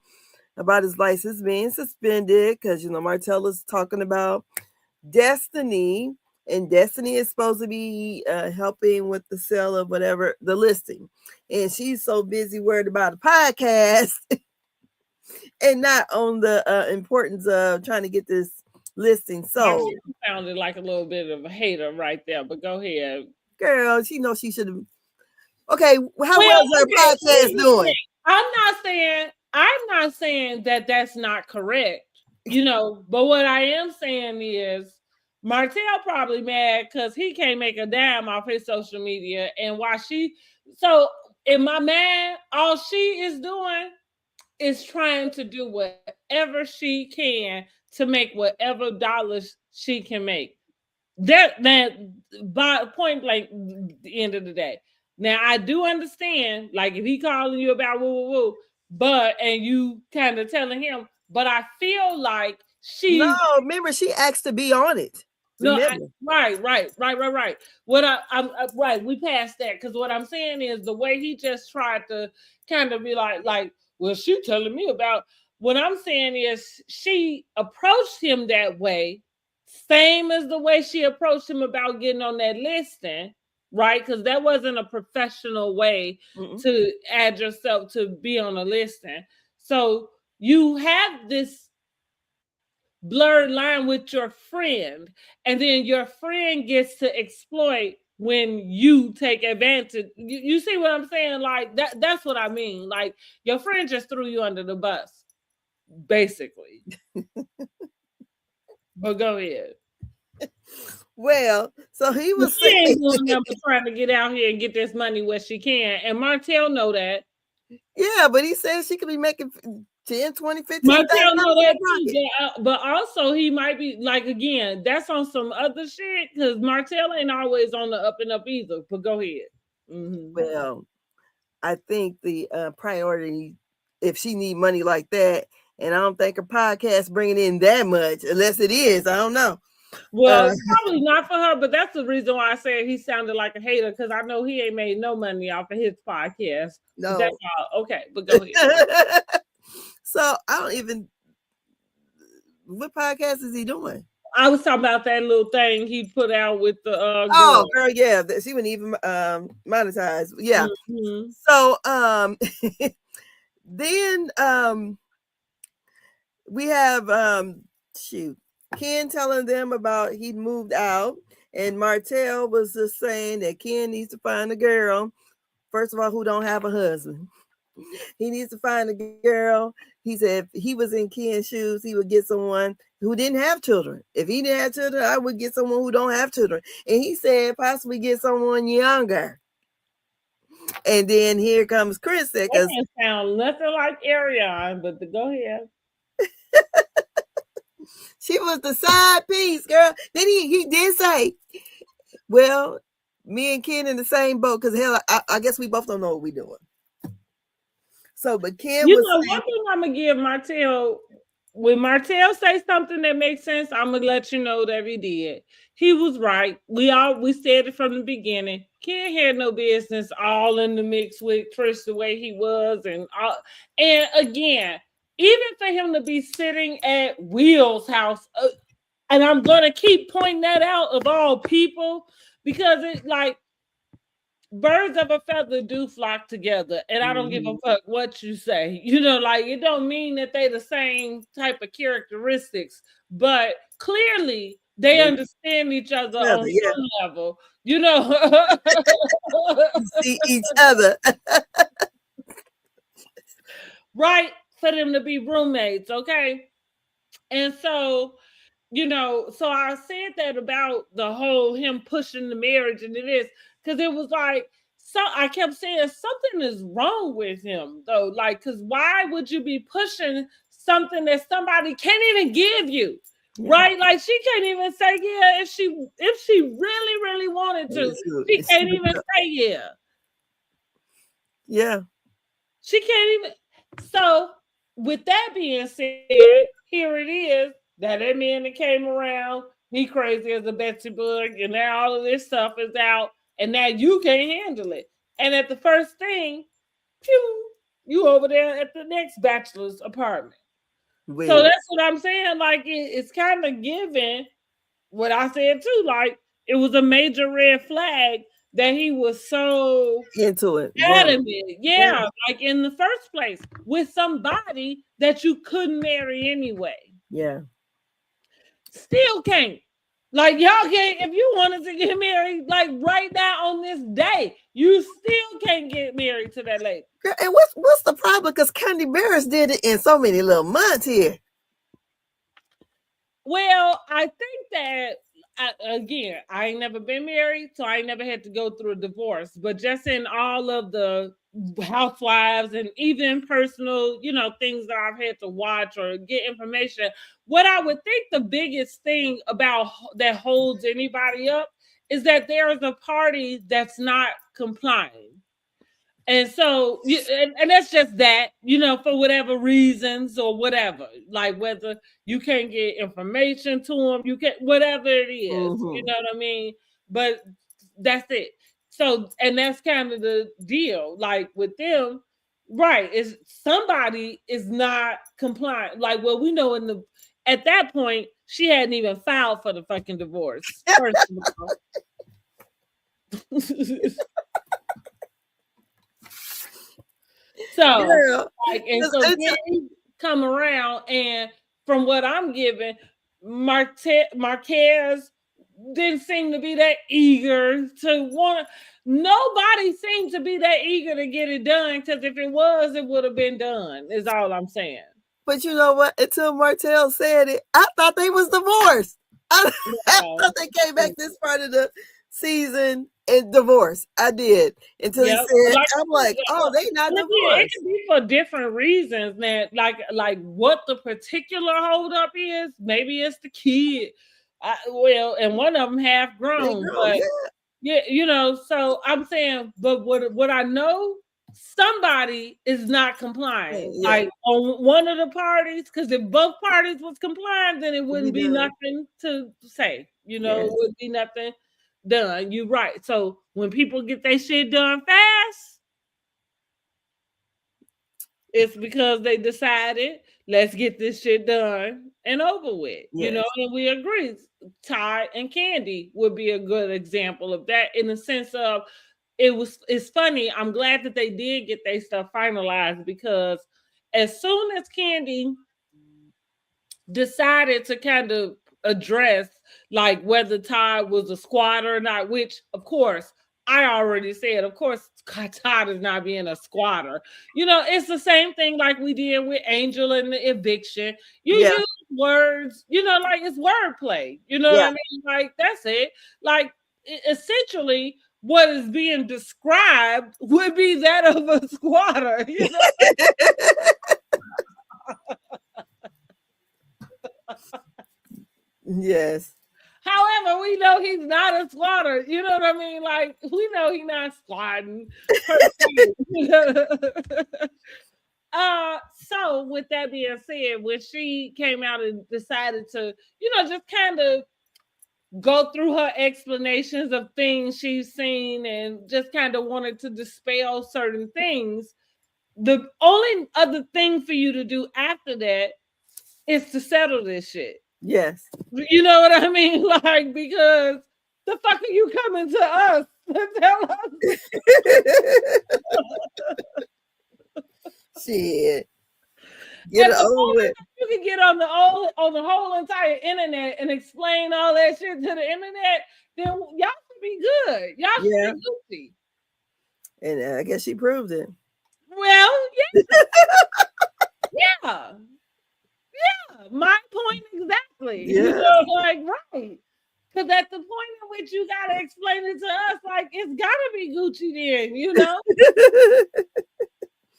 about his license being suspended because, Martell is talking about Destiny. And Destiny is supposed to be helping with the sale of whatever, the listing. And she's so busy worried about a podcast and not on the importance of trying to get this listing sold. You sounded like a little bit of a hater right there, but go ahead. Girl, she knows she should have. Okay, how Well, well is her podcast doing? I'm not saying that that's not correct, but what I am saying is Martell probably mad because he can't make a dime off his social media. And so in my mind, all she is doing is trying to do whatever she can to make whatever dollars she can make. That by point blank, the end of the day. Now I do understand, like if he calling you about woo woo woo, and you kind of telling him, but I feel like No, remember she asked to be on it. No, Remember. right. What I'm right. We passed that because what I'm saying is the way he just tried to kind of be like, well, she telling me about. What I'm saying is she approached him that way, same as the way she approached him about getting on that listing, right? Because that wasn't a professional way Mm-mm. to add yourself to be on a listing. So you have this blurred line with your friend, and then your friend gets to exploit when you take advantage. You see what I'm saying? Like that's what I mean. Like your friend just threw you under the bus, basically. But go ahead. Well, so he But was she ain't saying, doing nothing but trying to get out here and get this money where she can. And Martell know that. yeah, but he said she could be making 10, 20, 15,000 Martell know in that her too, pocket. but also he might be like again. That's on some other shit because Martell ain't always on the up and up either. But go ahead. Mm-hmm. Well, I think the priority, if she need money like that, and I don't think her podcast bringing in that much, unless it is, I don't know. Well, probably not for her, but that's the reason why I said he sounded like a hater because I know he ain't made no money off of his podcast. But that's No. all. Okay, but go ahead. So I don't even. What podcast is he doing? I was talking about that little thing he put out with the girl. Oh, girl, yeah, she wouldn't even monetize. Yeah. Mm-hmm. So then we have shoot, Ken telling them about he moved out, and Martell was just saying that Ken needs to find a girl, first of all, who don't have a husband. He needs to find a girl. He said if he was in Ken's shoes, he would get someone who didn't have children. If he didn't have children, I would get someone who don't have children. And he said possibly get someone younger. And then here comes Chris, That because didn't sound nothing like Ariane, but go ahead. she was the side piece, girl. Then he did say, well, me and Ken in the same boat, because hell, I guess we both don't know what we're doing. So, but Ken You was know, saying, one thing I'm gonna give Martell. When Martell say something that makes sense, I'm gonna let you know that he did. He was right. We said it from the beginning. Ken had no business all in the mix with Trish the way he was, and again, even for him to be sitting at Will's house, and I'm gonna keep pointing that out of all people because it's like birds of a feather do flock together, and I don't give a fuck what you say. You know, like it don't mean that they the same type of characteristics, but clearly they understand each other on yeah, some level. You know, see each other. right? For them to be roommates, okay? And so so I said that about the whole him pushing the marriage, and it is because it was like so I kept saying something is wrong with him though. Like, because why would you be pushing something that somebody can't even give you? Yeah. Right? Like she can't even say yeah if she really wanted to. She can't even say yeah. Yeah. She can't even. So, with that being said, here it is that man that came around, he crazy as a Betsy Bug, and now all of this stuff is out, and now you can't handle it. And at the first thing, pew, you over there at the next bachelor's apartment. Wait. So that's what I'm saying. Like it's kind of given what I said too. Like it was a major red flag that he was so into it. adamant, yeah, like in the first place with somebody that you couldn't marry anyway. Yeah. Still can't. Like y'all can't if you wanted to get married, like right now on this day, you still can't get married to that lady. Girl, and what's the problem? Because Candy Barris did it in so many little months here. Well, I think that again, I ain't never been married, so I ain't never had to go through a divorce. But just in all of the housewives and even personal, things that I've had to watch or get information, what I would think the biggest thing about that holds anybody up is that there is a party that's not complying. And so, and that's just that, for whatever reasons or whatever, like whether you can't get information to them, you can whatever it is, you Mm-hmm. know what I mean? But that's it. So, and that's kind of the deal, like with them, right? Is somebody is not compliant. Like, well, we know at that point she hadn't even filed for the fucking divorce. First of all. So, Yeah. like, and so then he come around, and from what I'm giving, Marquez didn't seem to be that eager to want. Nobody seemed to be that eager to get it done, because if it was, it would have been done. Is all I'm saying. But you know what? Until Martell said it, I thought they was divorced. I thought they came back this part of the season and divorced. I did until he said, I'm like, oh, they not divorced. It could be for different reasons. That like what the particular holdup is. Maybe it's the kid. And one of them half grown, but yeah, So I'm saying, but what I know, somebody is not complying. Yeah. Like on one of the parties, because if both parties was compliant, then it wouldn't be nothing to say. It would be nothing done. You're right. So when people get their shit done fast, it's because they decided, let's get this shit done and over with. And we agree. Ty and Candy would be a good example of that, in the sense of it's funny. I'm glad that they did get their stuff finalized, because as soon as Candy decided to kind of address like whether Ty was a squatter or not, which of course I already said, of course Todd is not being a squatter. It's the same thing like we did with Angel and the eviction. You use words, like it's wordplay. You know what I mean? Like that's it. Like essentially what is being described would be that of a squatter. Yes. However, we know he's not a squatter. You know what I mean? Like, we know he's not squatting. So with that being said, when she came out and decided to, just kind of go through her explanations of things she's seen and just kind of wanted to dispel certain things, the only other thing for you to do after that is to settle this shit. Yes. You know what I mean? Like, because the fuck are you coming to us to tell us? Shit. Get it over with. You can get on the whole entire internet and explain all that shit to the internet, then y'all should be good. Y'all should be Gucci. And I guess she proved it. Well, yeah. My point exactly. Like, right. Because at the point in which you got to explain it to us, like, it's got to be Gucci then,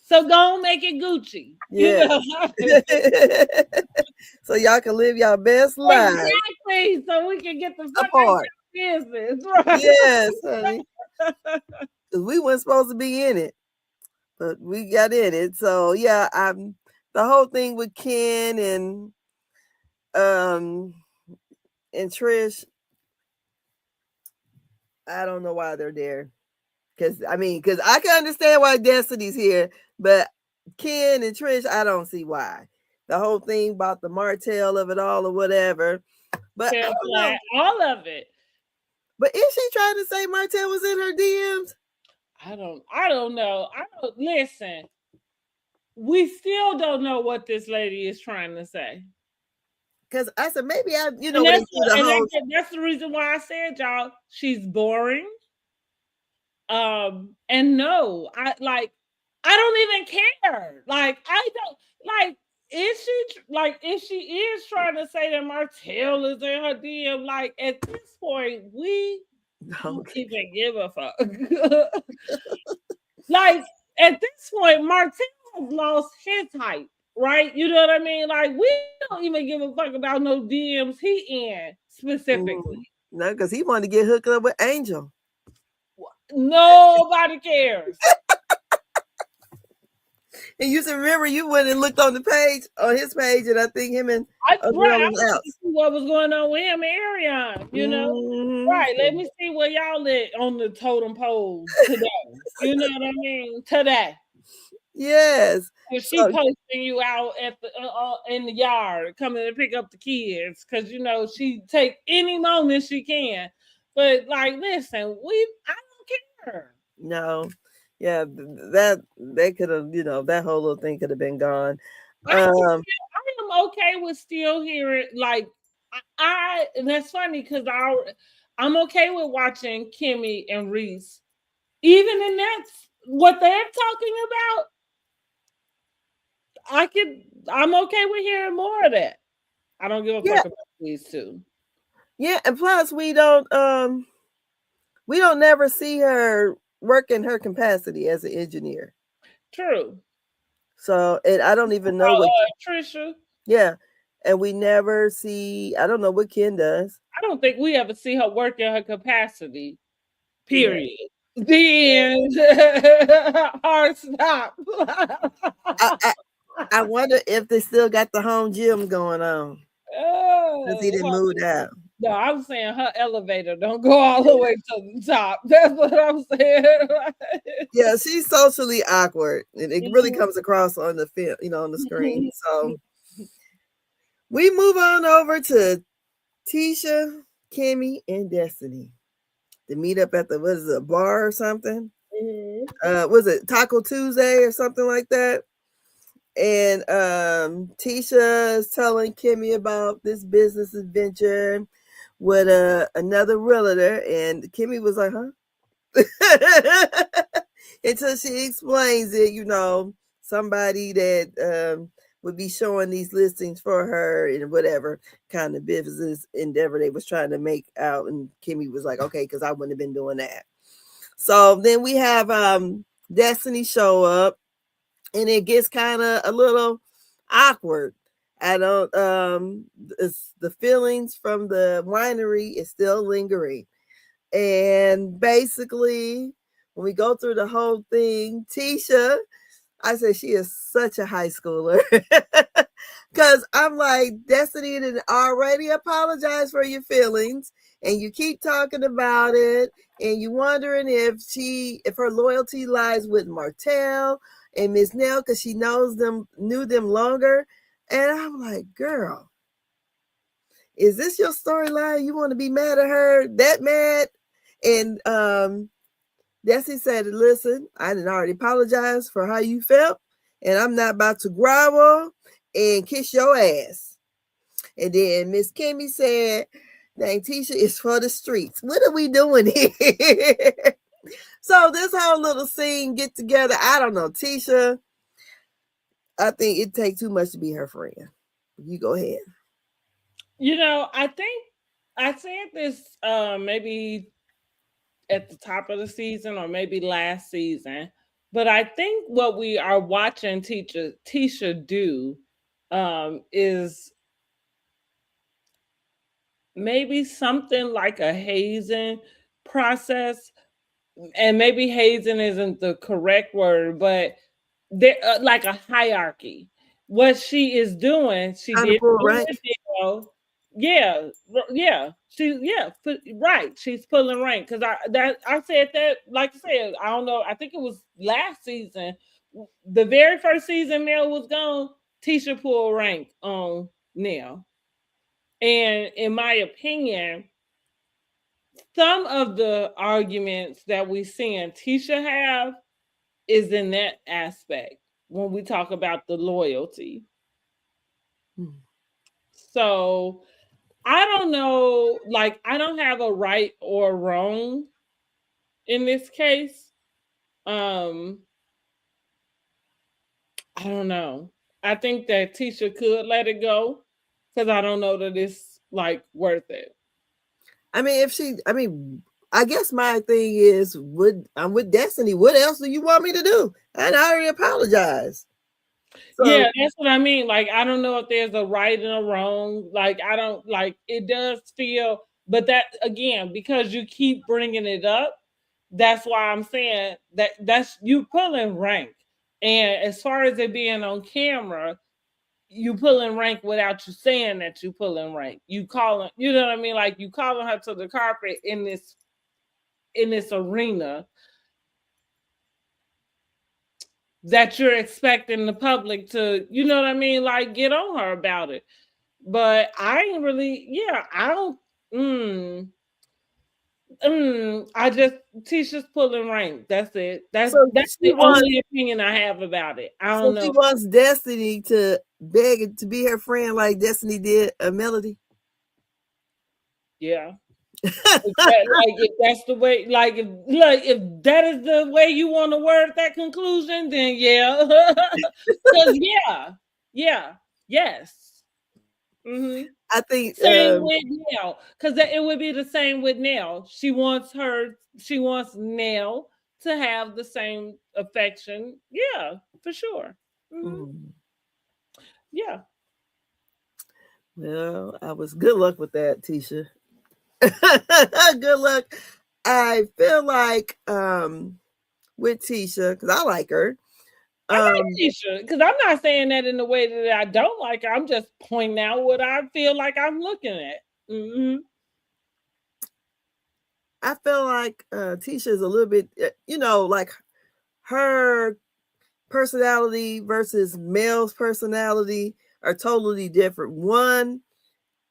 So go and make it Gucci. So y'all can live your best life. Exactly. So we can get the fuck out of business. Right? Yes, honey. We weren't supposed to be in it, but we got in it. So the whole thing with Ken and Trish, I don't know why they're there. Because I can understand why Destiny's here, but Ken and Trish, I don't see why. The whole thing about the Martell of it all or whatever. But all of it. But is she trying to say Martell was in her DMs? I don't know. Listen. We still don't know what this lady is trying to say. Because I said maybe that's the reason why I said, y'all, she's boring. And no, I don't even care. Like, I don't like. If she is trying to say that Martell is in her DM, like at this point, we don't even give a fuck. Like at this point, Martell has lost his hype, right? You know what I mean? Like we don't even give a fuck about no DMs he in specifically. No, because he wanted to get hooked up with Angel. Nobody cares. And you said, remember, you went and looked on the page, on his page, and I think him and a Right, girl I was wanted out. to see what was going on with him and Arion, you know? Right, let Mm-hmm. me see where y'all at on the totem pole today. You know what I mean? Today. Yes. If she So posting you out at the in the yard, coming to pick up the kids, because you know she take any moment she can. But like, listen, I don't care. no, yeah, that could have, that whole little thing could have been gone. Um, I am okay with still hearing like and that's funny because I'm okay with watching Kimmy and Reese, even in that's what they're talking about. I'm okay with hearing more of that. I don't give a yeah, fuck about these two. yeah, and plus we don't never see her work in her capacity as an engineer. True. So, and I don't even know what, Trisha, yeah, and we never see. I don't know what Ken does. I don't think we ever see her work in her capacity. Yeah, Period. The end. Hard stop. I, I I wonder if they still got the home gym going on because he Oh, didn't move out. no, I'm saying her elevator don't go all the way to the top. That's what I'm saying. Yeah, she's socially awkward, and it really comes across on the film, on the screen. So we move on over to Tisha, Kimmy, and Destiny. To meet up at the what is it, a bar or something? Was it Taco Tuesday or something like that? And Tisha is telling Kimmy about this business adventure with another realtor, and Kimmy was like, "Huh?" Until she explains it, somebody that would be showing these listings for her and whatever kind of business endeavor they was trying to make out. And Kimmy was like, okay, because I wouldn't have been doing that. So then we have Destiny show up, and it gets kind of a little awkward. I don't it's the feelings from the winery is still lingering. And basically, when we go through the whole thing, Tisha, I said she is such a high schooler. Because I'm like, Destiny didn't already apologize for your feelings, and you keep talking about it, and you wondering if her loyalty lies with Martell and Miss Nell because she knew them longer. And I'm like, girl, is this your storyline? You want to be mad at her that mad? And Desi said, listen, I didn't already apologize for how you felt, and I'm not about to grovel and kiss your ass. And then Miss Kimmy said, dang, Tisha is for the streets. What are we doing here? So this whole little scene get together, I don't know. Tisha, I think it takes too much to be her friend. You go ahead. I think I said this maybe at the top of the season or maybe last season, but I think what we are watching Tisha do is maybe something like a hazing process, and maybe hazing isn't the correct word, but there like a hierarchy. What she is doing, she Trying to did pull do rank. it, yeah, right. She's pulling rank because I said that, like I said, I don't know. I think it was last season, the very first season Mel was gone. Tisha pulled rank on Nell, and in my opinion, some of the arguments that we see in Tisha have is in that aspect when we talk about the loyalty. So I don't know, like I don't have a right or wrong in this case. Um, I don't know. I think that Tisha could let it go because I don't know that it's like worth it. I guess my thing is, I'm with Destiny. What else do you want me to do? And I already apologized. So, Yeah, that's what I mean. Like, I don't know if there's a right and a wrong. Like, I don't like it does feel, but that again, because you keep bringing it up, that's why I'm saying that's you pulling rank. And as far as it being on camera, you pulling rank without you saying that you pulling rank. You calling, you know what I mean? Like you calling her to the carpet in this arena that you're expecting the public to, you know what I mean? Like get on her about it. But I ain't really, yeah, I don't. Mm, I just Tisha's pulling rank. That's it. So That's she the wants only opinion I have about it. I so don't know. she wants Destiny to beg to be her friend like Destiny did a Melody. Yeah. Like if that's the way, like if that is the way you want to word that conclusion, then yeah, because yeah, yes. hmm I think Same with Nell, because it would be the same with Nell. She wants Nell to have the same affection. Yeah, for sure. hmm mm, Yeah. well, I was good luck with that, Tisha. Good luck. I feel like with Tisha, because I like her. I like Um Tisha because I'm not saying that in the way that I don't like her. I'm just pointing out what I feel like I'm looking at. I feel like Tisha is a little bit like her personality versus Mel's personality are totally different. One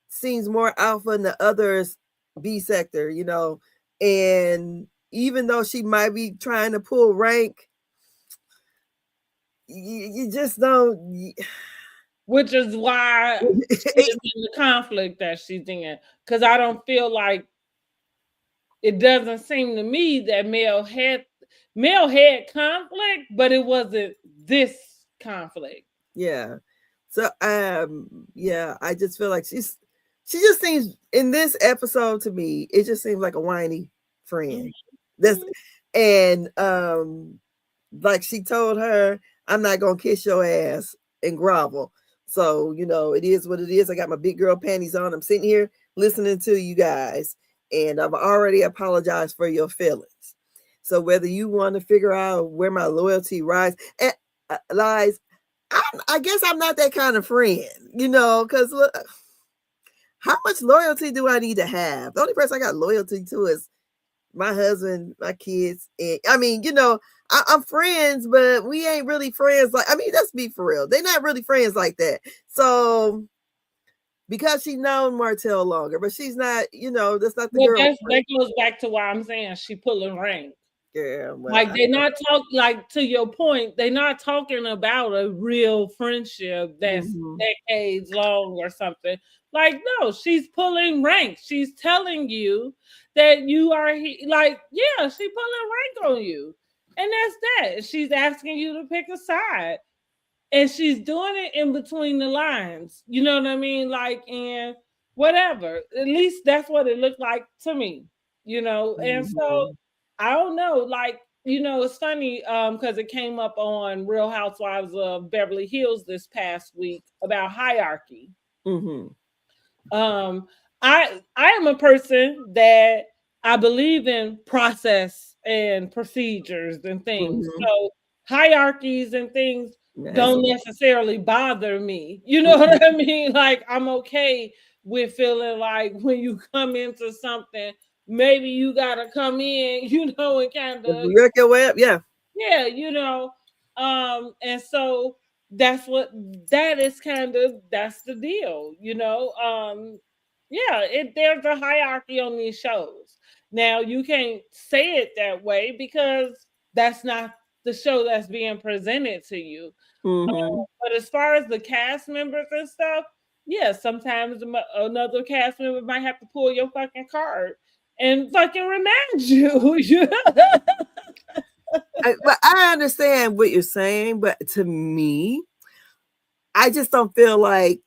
seems more alpha and the other is B sector, and even though she might be trying to pull rank, you just don't. Which is why she's in the conflict that she's in. Because I don't feel like it doesn't seem to me that Mel had conflict, but it wasn't this conflict. Yeah. So yeah, I just feel like she just seems in this episode to me, it just seems like a whiny friend. That's Mhm. and like she told her, I'm not gonna kiss your ass and grovel. So, it is what it is. I got my big girl panties on. I'm sitting here listening to you guys, and I've already apologized for your feelings. So whether you want to figure out where my loyalty lies, I guess I'm not that kind of friend, because how much loyalty do I need to have? The only person I got loyalty to is my husband, my kids, and I mean, I'm friends, but we ain't really friends. Like, I mean, let's be for real. They're not really friends like that. So because she's known Martell longer, but she's not, that's not the Well, girl. that goes back to why I'm saying she pulling rank. Yeah, well, Like they're not like to your point, they're not talking about a real friendship that's mhm, decades long or something. Like, no, she's pulling rank. She's telling you that you are like, yeah, she pulling rank on you. And that's that. She's asking you to pick a side. And she's doing it in between the lines. You know what I mean? Like, and whatever. At least that's what it looked like to me, And so mhm, I don't know, like, it's funny because it came up on Real Housewives of Beverly Hills this past week about hierarchy. mhm, Um, I am a person that I believe in process and procedures and things. mhm. So hierarchies and things That's don't necessarily bother me. You know what I mean? Like I'm okay with feeling like when you come into something, maybe you gotta come in, and kind of work your way up. Yeah. yeah, and so that is kind of that's the deal, yeah, there's a hierarchy on these shows. Now you can't say it that way because that's not the show that's being presented to you. Mhm. But as far as the cast members and stuff, yeah, sometimes another cast member might have to pull your fucking card and fucking remind you. But I understand what you're saying, but to me, I just don't feel like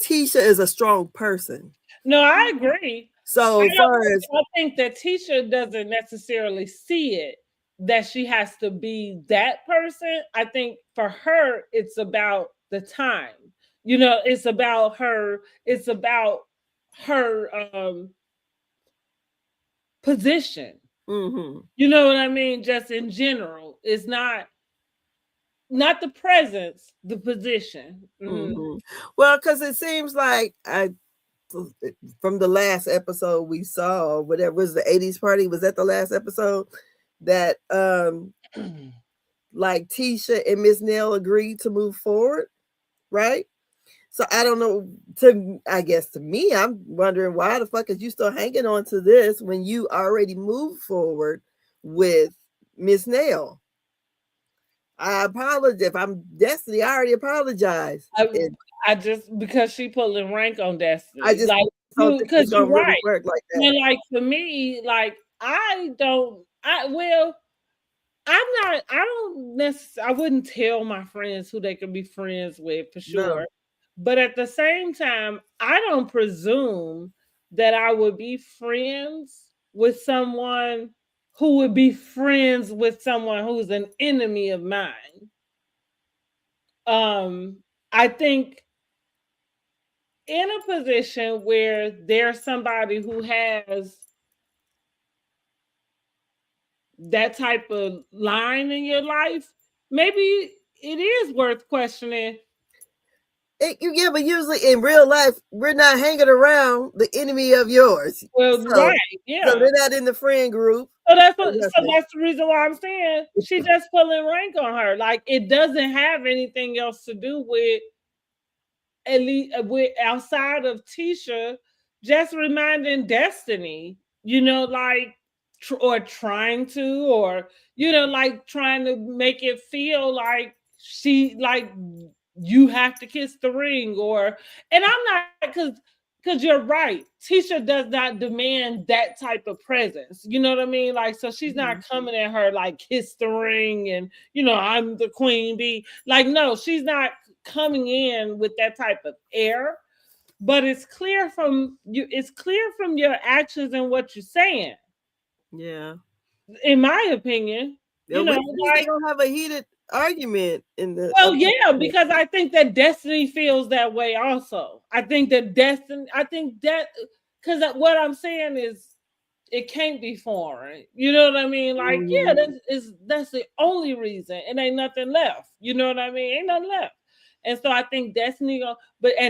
Tisha is a strong person. No, I agree. So far as I think that Tisha doesn't necessarily see it that she has to be that person. I think for her, it's about the time. It's about her position. mhm, You know what I mean? Just in general. It's not not the presence, the position. Well, because it seems like from the last episode we saw, or whatever was the 80s party, was that the last episode that like Tisha and Miss Nell agreed to move forward, right? So I don't know. I guess to me, I'm wondering why the fuck is you still hanging on to this when you already moved forward with Miss Nell? I apologize if I'm Destiny. I already apologized. I just because she pulling rank on Destiny, I just like don't think it's because you're gonna really right. work like that. And like for me, like I don't. I wouldn't tell my friends who they could be friends with for sure. No. But at the same time, I don't presume that I would be friends with someone who would be friends with someone who's an enemy of mine. I think in a position where there's somebody who has that type of line in your life, maybe it is worth questioning. Yeah, but usually in real life, we're not hanging around the enemy of yours. Well, right, yeah. So they're not in the friend group. So that's the reason why I'm saying she just pulling rank on her. Like it doesn't have anything else to do with at least with outside of Tisha, just reminding Destiny, like or trying to, or like trying to make it feel like she like you have to kiss the ring, and I'm not because you're right. Tisha does not demand that type of presence. You know what I mean? Like, so she's not coming at her like kiss the ring and I'm the queen bee. Like, no, she's not coming in with that type of air. But it's clear from you. It's clear from your actions and what you're saying. Yeah. In my opinion, they're gonna have a heated argument in the. Well, yeah, because I think that Destiny feels that way also. I think that because what I'm saying is it can't be foreign. You know what I mean? Like, yeah, that's the only reason. It ain't nothing left. You know what I mean? Ain't nothing left. And so I think Destiny,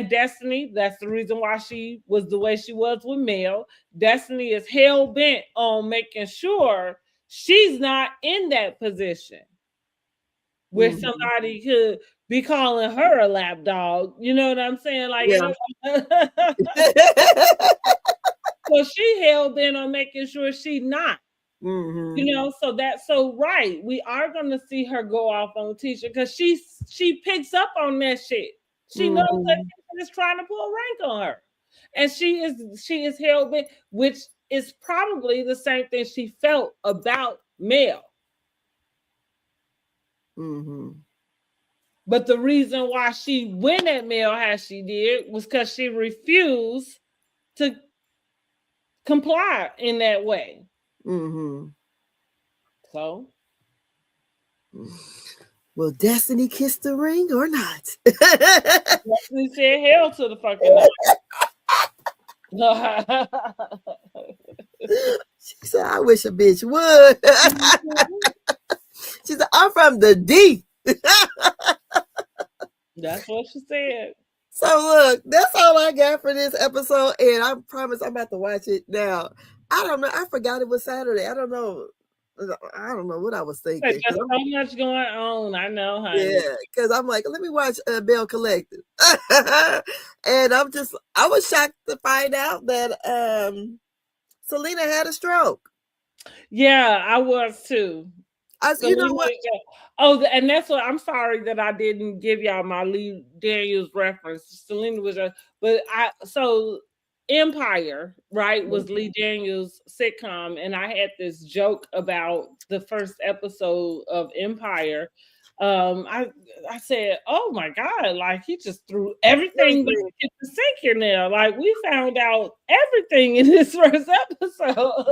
Destiny, that's the reason why she was the way she was with Mel. Destiny is hell bent on making sure she's not in that position where somebody could be calling her a lap dog. You know what I'm saying? Like, so she hell bent on making sure she's not. So right. We are gonna see her go off on Tisha because she picks up on that shit. She knows that Tisha is trying to pull rank on her. And she is hell bent, which is probably the same thing she felt about Mel. But the reason why she went at Mel as she did was because she refused to comply in that way. So, will Destiny kiss the ring or not? Destiny said hell to the fucking no. She said, I wish a bitch would. She said, I'm from the D. That's what she said. So look, that's all I got for this episode, and I promise I'm about to watch it now. I don't know. I forgot it was Saturday. I don't know what I was thinking. There's so much going on. I know, honey. Yeah, because I'm like, let me watch Bell Collective. And I was shocked to find out that Selena had a stroke. Yeah, I was too. You know what? And that's what I'm sorry that I didn't give y'all my Lee Daniels reference. Selena was so Empire, right, was Lee Daniels' sitcom, and I had this joke about the first episode of Empire. I said, "Oh my God! Like he just threw everything back in the sink here now. Like we found out everything in this first episode."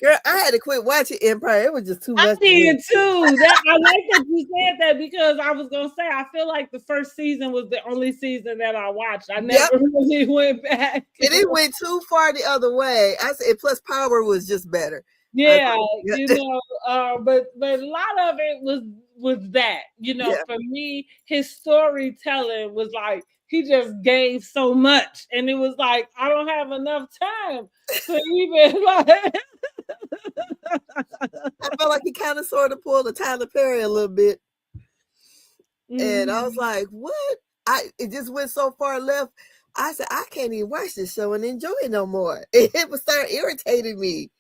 Girl, I had to quit watching Empire. It was just too much. I did too. I like that you said that because I was gonna say I feel like the first season was the only season that I watched. I never really went back. And it went too far the other way. I said, plus Power was just better. I Yeah, yeah, but a lot of it was that, yeah. for me, his storytelling was like he just gave so much, and it was like I don't have enough time to even like. I felt like he kind of sort of pulled a Tyler Perry a little bit, and I was Mhm. like, "What?" It just went so far left. I said, "I can't even watch this show and enjoy it no more." It was start irritating me.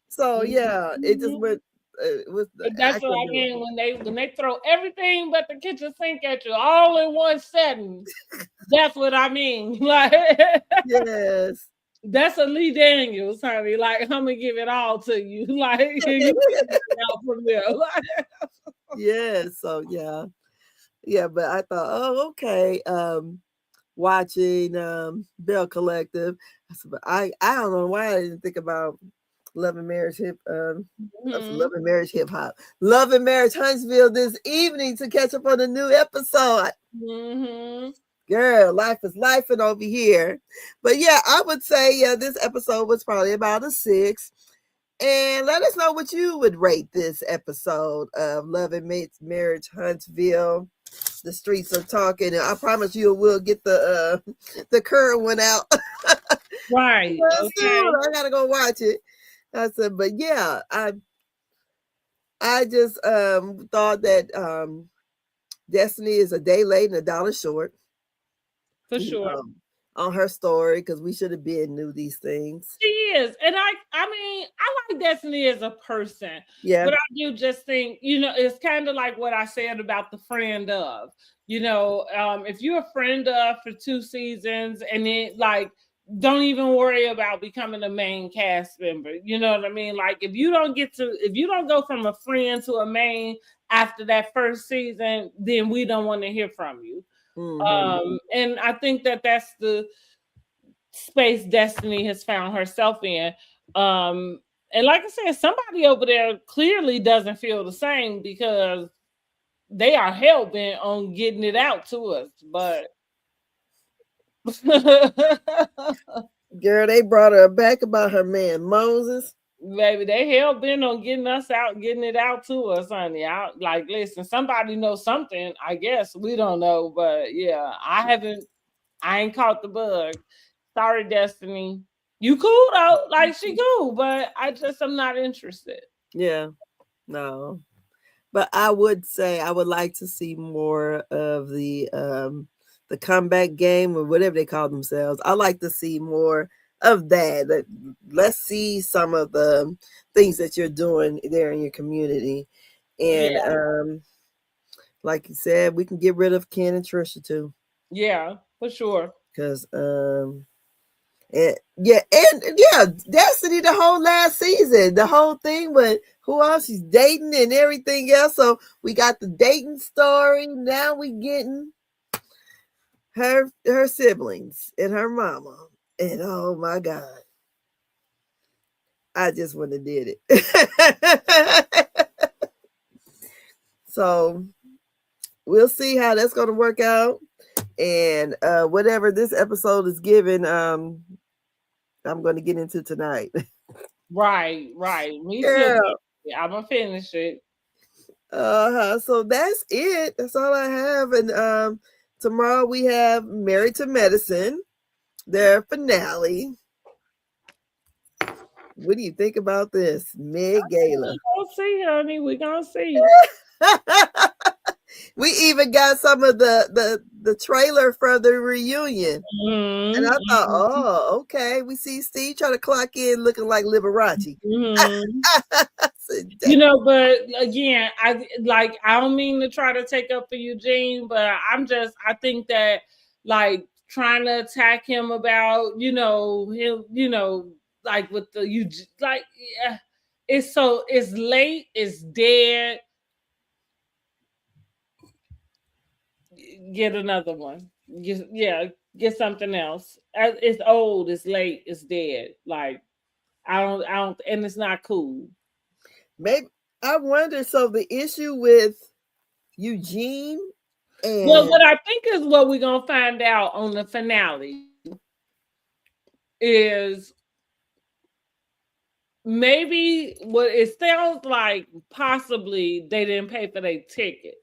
So yeah, it just Mhm. went. It was But I that's what couldn't I do it. mean when they throw everything but the kitchen sink at you all in one setting. That's what I mean. Like Yes. that's a Lee Daniels, honey. Like I'm gonna give it all to you. Like you figure it out from there. Like, Yes. So yeah, yeah. But I thought, oh, okay. Watching Bell Collective. But I don't know why I didn't think about Love and Marriage that's Love mhm. and Marriage Hip Hop. Love and Marriage Huntsville this evening to catch up on a new episode. Mhm. Girl, life is life and over here. But yeah, I would say yeah, this episode was probably about a 6. And let us know what you would rate this episode of Love and Marriage Huntsville. The streets are talking, and I promise you we'll get the current one out Right. soon. Okay. I gotta go watch it. I said, but yeah, I just thought that Destiny is a day late and a dollar short. For You sure. know, on her story because we should have been knew these things. She is. And I mean, I like Destiny as a person, Yeah. but I do just think, it's kind of like what I said about the friend of. If you're a friend of for 2 seasons and then like don't even worry about becoming a main cast member. You know what I mean? Like if you don't go from a friend to a main after that first season, then we don't want to hear from you. Mm-hmm. And I think that that's the space Destiny has found herself in. Um, and like I said, somebody over there clearly doesn't feel the same because they are hell bent on getting it out to us. But Girl, they brought her back about her man Moses. baby, they hell bent on getting us out, getting it out to us, honey. Like, listen, somebody knows something. I guess we don't know, but yeah, I ain't caught the bug. Sorry, Destiny. You cool though, like she cool, but I just am not interested. Yeah, no. But I would say I would like to see more of the comeback game or whatever they call themselves. I like to see more of that. Let's see some of the things that you're doing there in your community. And Yeah, like you said, we can get rid of Ken and Trisha too. yeah, for sure. Because and yeah, Destiny the whole last season, the whole thing with who else she's dating and everything else. So we got the dating story. Now we getting her siblings and her mama. And oh my God, I just wouldn't have did it. So we'll see how that's gonna work out. And whatever this episode is given, I'm gonna get into tonight. Right, right. Me too. Girl. Yeah, I'm gonna finish it. Uh-huh. So that's it. That's all I have. And tomorrow we have Married to Medicine, their finale. What do you think about this? Meg Gala. We gonna see, honey. We gonna see. We even got some of the trailer for the reunion. And I thought, Mm-hmm, oh, okay. We see Steve trying to clock in looking like Liberace. mm-hmm. I said, "Dang." But again, I don't mean to try to take up for Eugene, but I think that like trying to attack him about, him, like with the Eugene, like yeah, it's late, it's dead. Get another one. Get something else. It's old, it's late, it's dead. Like I don't, and it's not cool. Maybe I wonder. So the issue with Eugene Well, and what I think is what we're gonna find out on the finale is maybe what it sounds like possibly they didn't pay for their ticket.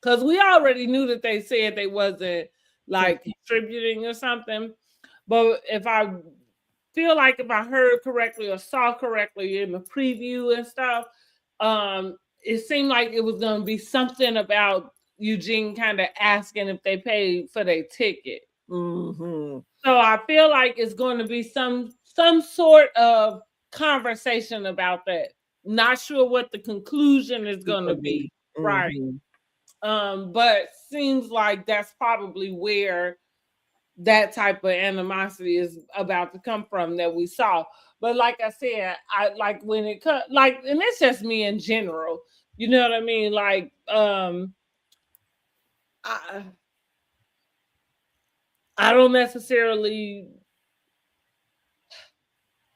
Because we already knew that they said they wasn't like contributing or something. But if I feel like if I heard correctly or saw correctly in the preview and stuff, it seemed like it was gonna be something about Eugene kind of asking if they paid for their ticket. Mm-hmm. So I feel like it's going to be some sort of conversation about that. Not sure what the conclusion is going to be, right? Mm-hmm. But seems like that's probably where that type of animosity is about to come from that we saw. But like I said, I like when it comes like, and it's just me in general. You know what I mean? Like, I I don't necessarily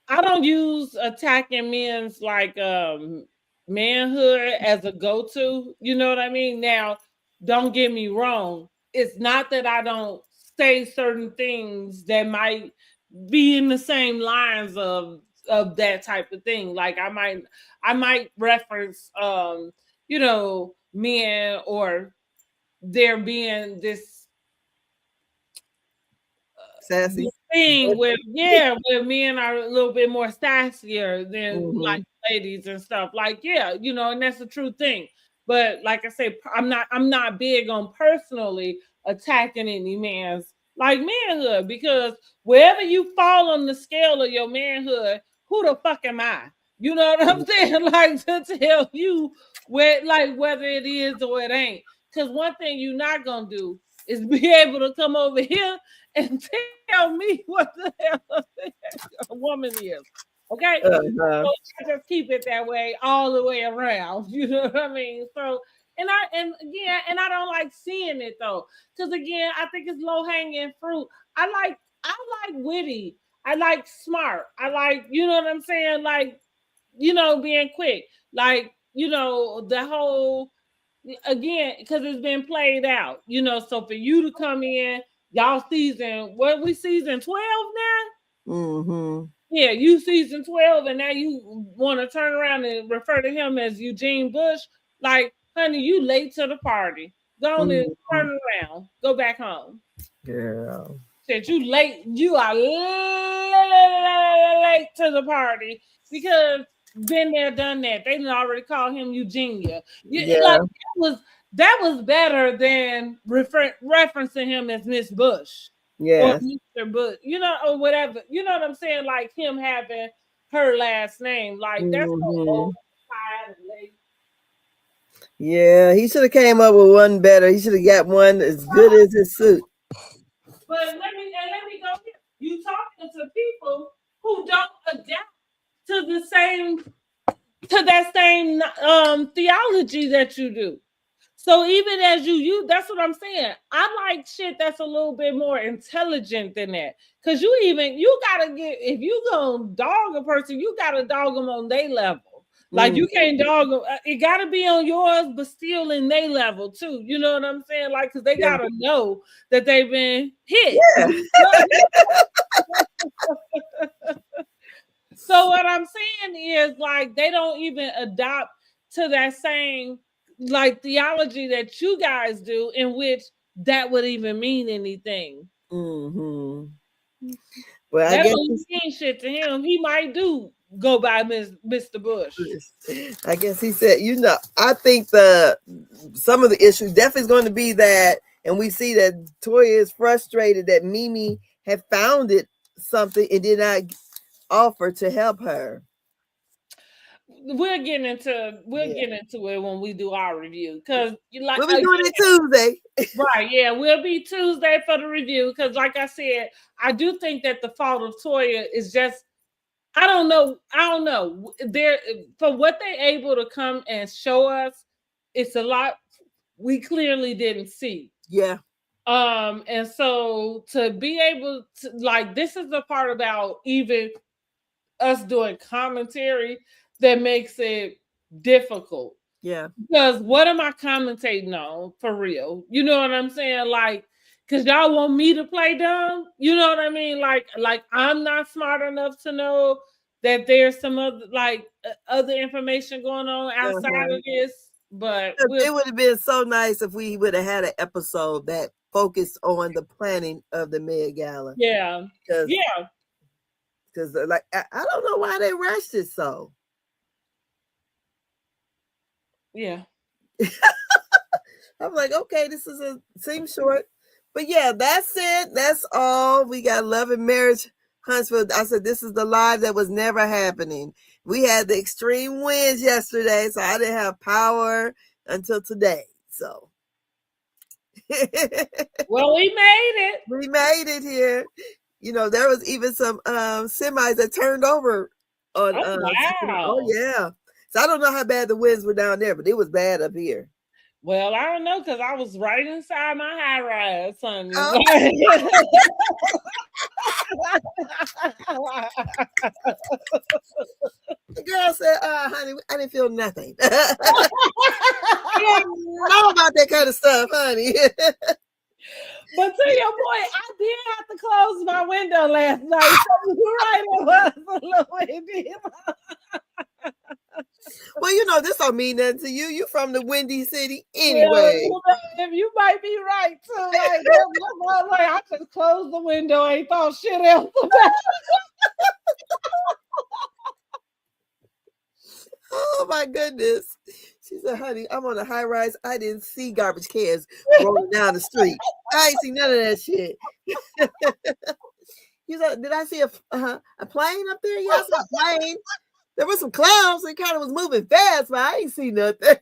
I don't use attacking men's like manhood as a go-to. You know what I mean? Now, don't get me wrong. It's not that I don't say certain things that might be in the same lines of that type of thing. Like I might reference men or there being this Sassy. thing where where men are a little bit more sassier than Mm-hmm. like ladies and stuff. Like, and that's a true thing. But like I say, I'm not big on personally attacking any man's like manhood because wherever you fall on the scale of your manhood, who the fuck am I? You know what I'm saying? Like to tell you where like whether it is or it ain't. Because one thing you're not gonna do is be able to come over here and tell me what the hell a woman is. Okay? Uh-huh. So I just keep it that way all the way around. You know what I mean? So and I don't like seeing it though. Because again, I think it's low hanging fruit. I like witty. I like smart. I like, you know what I'm saying? Like, being quick. Like, the whole again, because it's been played out, so for you to come in, y'all season what we season 12 now? Mm-hmm. Yeah, you season 12, and now you want to turn around and refer to him as Eugene Bush. Like, honey, you late to the party. Go on and Mm-hmm. turn around. Go back home. Girl. Said you late, you are late to the party because been there, done that. They didn't already call him Eugenia. Like Yeah. that was better than referencing him as Miss Bush or Yes. Mr. Bush, or whatever. You know what I'm saying? Like him having her last name. Like that's so old, Mm-hmm. tired, and late. Yeah, he should have came up with one better. He should have got one as good as his suit. But let me go here. You talking to people who don't adapt to that same theology that you do. So even as you that's what I'm saying. I like shit that's a little bit more intelligent than that. Cause you gotta get if you gonna dog a person, you gotta dog them on their level. Like Mm, you can't dog them. It gotta be on yours, but still in their level too. You know what I'm saying? Like, cause they yeah. gotta know that they've been hit. Yeah. So what I'm saying is like they don't even adopt to that same like theology that you guys do, in which that would even mean anything. Mm-hmm. Well, I That guess don't mean shit to him. He might do go by Mr. Bush. he said, I think some of the issues definitely is going to be that, and we see that Toya is frustrated that Mimi had founded something and did not offer to help her. We'll get into it when we do our review because you like We'll be doing it Tuesday. right, yeah, we'll be Tuesday for the review because, like I said, I do think that the fault of Toya is just I don't know. There for what they able to come and show us, it's a lot we clearly didn't see. Yeah. And so to be able to like this is the part about even us doing commentary that makes it difficult. Yeah. Because what am I commentating on for real? You know what I'm saying? Like, because y'all want me to play dumb. You know what I mean? Like I'm not smart enough to know that there's some other other information going on outside Uh-huh. of this, but It would have been so nice if we would have had an episode that focused on the planning of the Met Gala. yeah, Because yeah, like I don't know why they rushed it so. yeah. I'm like, okay, this seems short. But yeah, that's it. That's all. We got Love and Marriage Huntsville. I said this is the live that was never happening. We had the extreme winds yesterday, so I didn't have power until today. So Well, we made it. we made it here. You know, there was even some semis that turned over on Oh oh wow. yeah. So I don't know how bad the winds were down there, but it was bad up here. Well, I don't know because I was right inside my high rise, honey. Oh. The girl said, honey, I didn't feel nothing. You don't know about that kind of stuff, honey. But to your point, I did have to close my window last night. So you're right, it was a little windy. Well, you know, this don't mean nothing to you. You from the Windy City anyway. Well, you might be right too. I just closed the window, ain't thought shit else about Oh my goodness. She said, honey, I'm on a high rise. I didn't see garbage cans rolling down the street. I ain't see none of that shit. You said, did I see a plane up there? Yes, a plane. There was some clouds. It kind of was moving fast, but I ain't see nothing.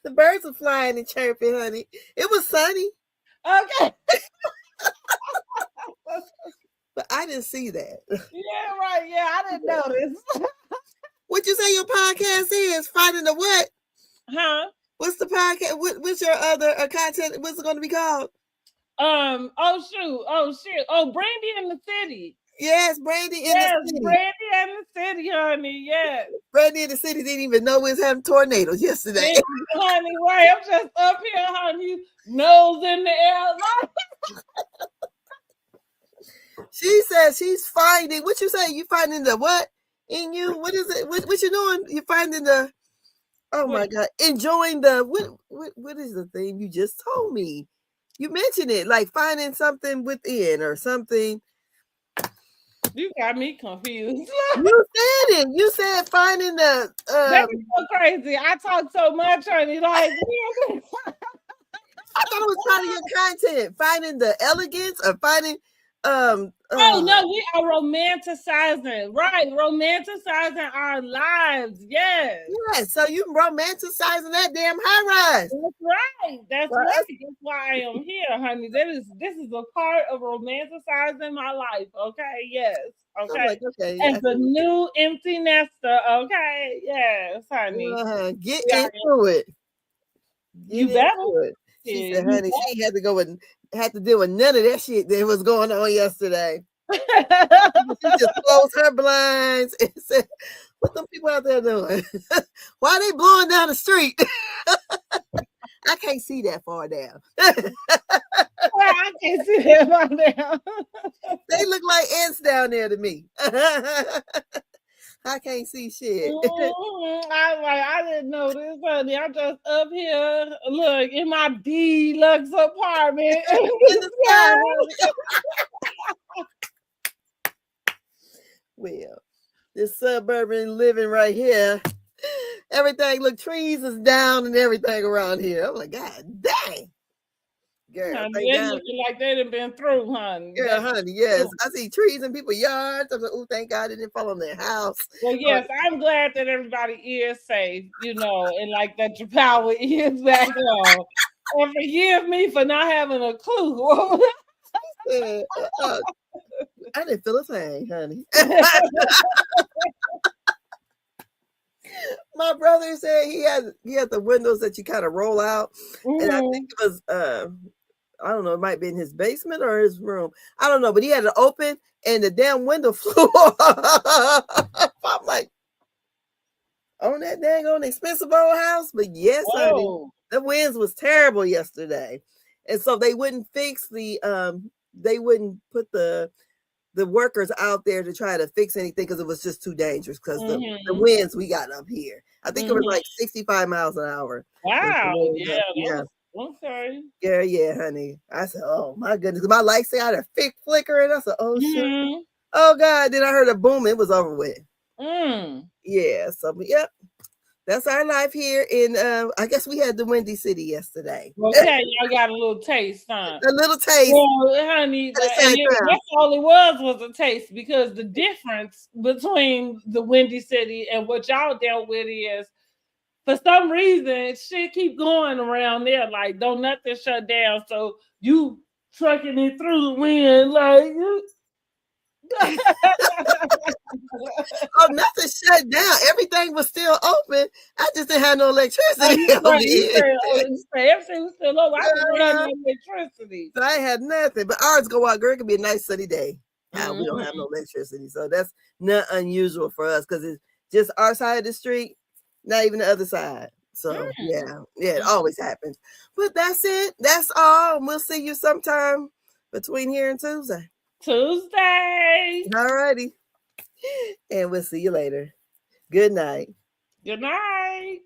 The birds were flying and chirping, honey. It was sunny. Okay. But I didn't see that. Yeah, right. Yeah, I didn't notice. What you say your podcast is? Finding the what? Huh? What's the podcast? What's your other content? What's it going to be called? Oh shoot. Oh, Brandy in the City. Yes, Brandy in the City. Brandy in the City, honey. Yes. Brandy in the City didn't even know we was having tornadoes yesterday. Yeah, honey, right. I'm just up here, honey. Nose in the air. She says she's finding, what you say? You finding the what in you? What is it? What you doing? You finding the, oh my God, enjoying the, what is the thing you just told me? You mentioned it, like finding something within or something. You got me confused. You said it. You said finding the. That's so crazy. I talk so much, honey. Like, I thought it was part of your content. Finding the elegance or finding. Oh no, we are romanticizing, right? Romanticizing our lives. Yes. Yes. So you romanticizing that damn high rise. That's right. That's right. That's why I am here, honey. This is a part of romanticizing my life. Okay. Yes. Okay. Like, okay. As a new empty nester. Okay. Yes, honey. Get into it. You better. She said, honey, she had to go and had to deal with none of that shit that was going on yesterday. She just closed her blinds and said, what them people out there doing? Why are they blowing down the street? I can't see that far down. I can't see that far down. They look like ants down there to me. I can't see shit. I didn't know this, honey. I'm just up here, look, in my deluxe apartment. In the sky. Well, this suburban living right here, everything, look, trees is down and everything around here. I'm like, God dang. Girl, they looking like they done been through, honey. Girl, honey, yes. I see trees in people's yards. I'm like, oh, thank God it didn't fall on their house. Well, yes, I'm glad that everybody is safe, and like that your power is back on. And forgive me for not having a clue. I didn't feel a thing, honey. My brother said he had the windows that you kind of roll out, and I think it was I don't know, it might be in his basement or his room. I don't know, but he had it open and the damn window flew off. I'm like, on that dang on expensive old house. But yes, honey, the winds was terrible yesterday. And so they wouldn't fix they wouldn't put the the workers out there to try to fix anything because it was just too dangerous because the Mm-hmm. winds we got up here. I think it was Mm-hmm. like 65 miles an hour. Was the Wow. winds Yeah, up. that Yeah. was okay. Yeah, yeah, honey. I said, oh my goodness. My lights out a flickering. I said, oh shoot. Mm-hmm. Oh God. Then I heard a boom. It was over with. Mm. Yeah. So yep. That's our life here in I guess we had the Windy City yesterday. Okay, y'all got a little taste, huh? A little taste Well, honey, at the same time. that's all it was a taste because the difference between the Windy City and what y'all dealt with is for some reason shit keep going around there. Like don't nothing shut down. So you trucking it through the wind like you Oh, nothing shut down. Everything was still open. I just didn't have no oh, electricity you over say, you here. say, oh, you say everything was still over. I didn't have no electricity. So I had nothing. But ours go out, girl. It could be a nice sunny day. How we don't have Mm-hmm. no electricity. So that's not unusual for us because it's just our side of the street, not even the other side. So yeah, it always happens. But that's it. That's all. We'll see you sometime between here and Tuesday. Tuesday. All righty. And we'll see you later. Good night. Good night.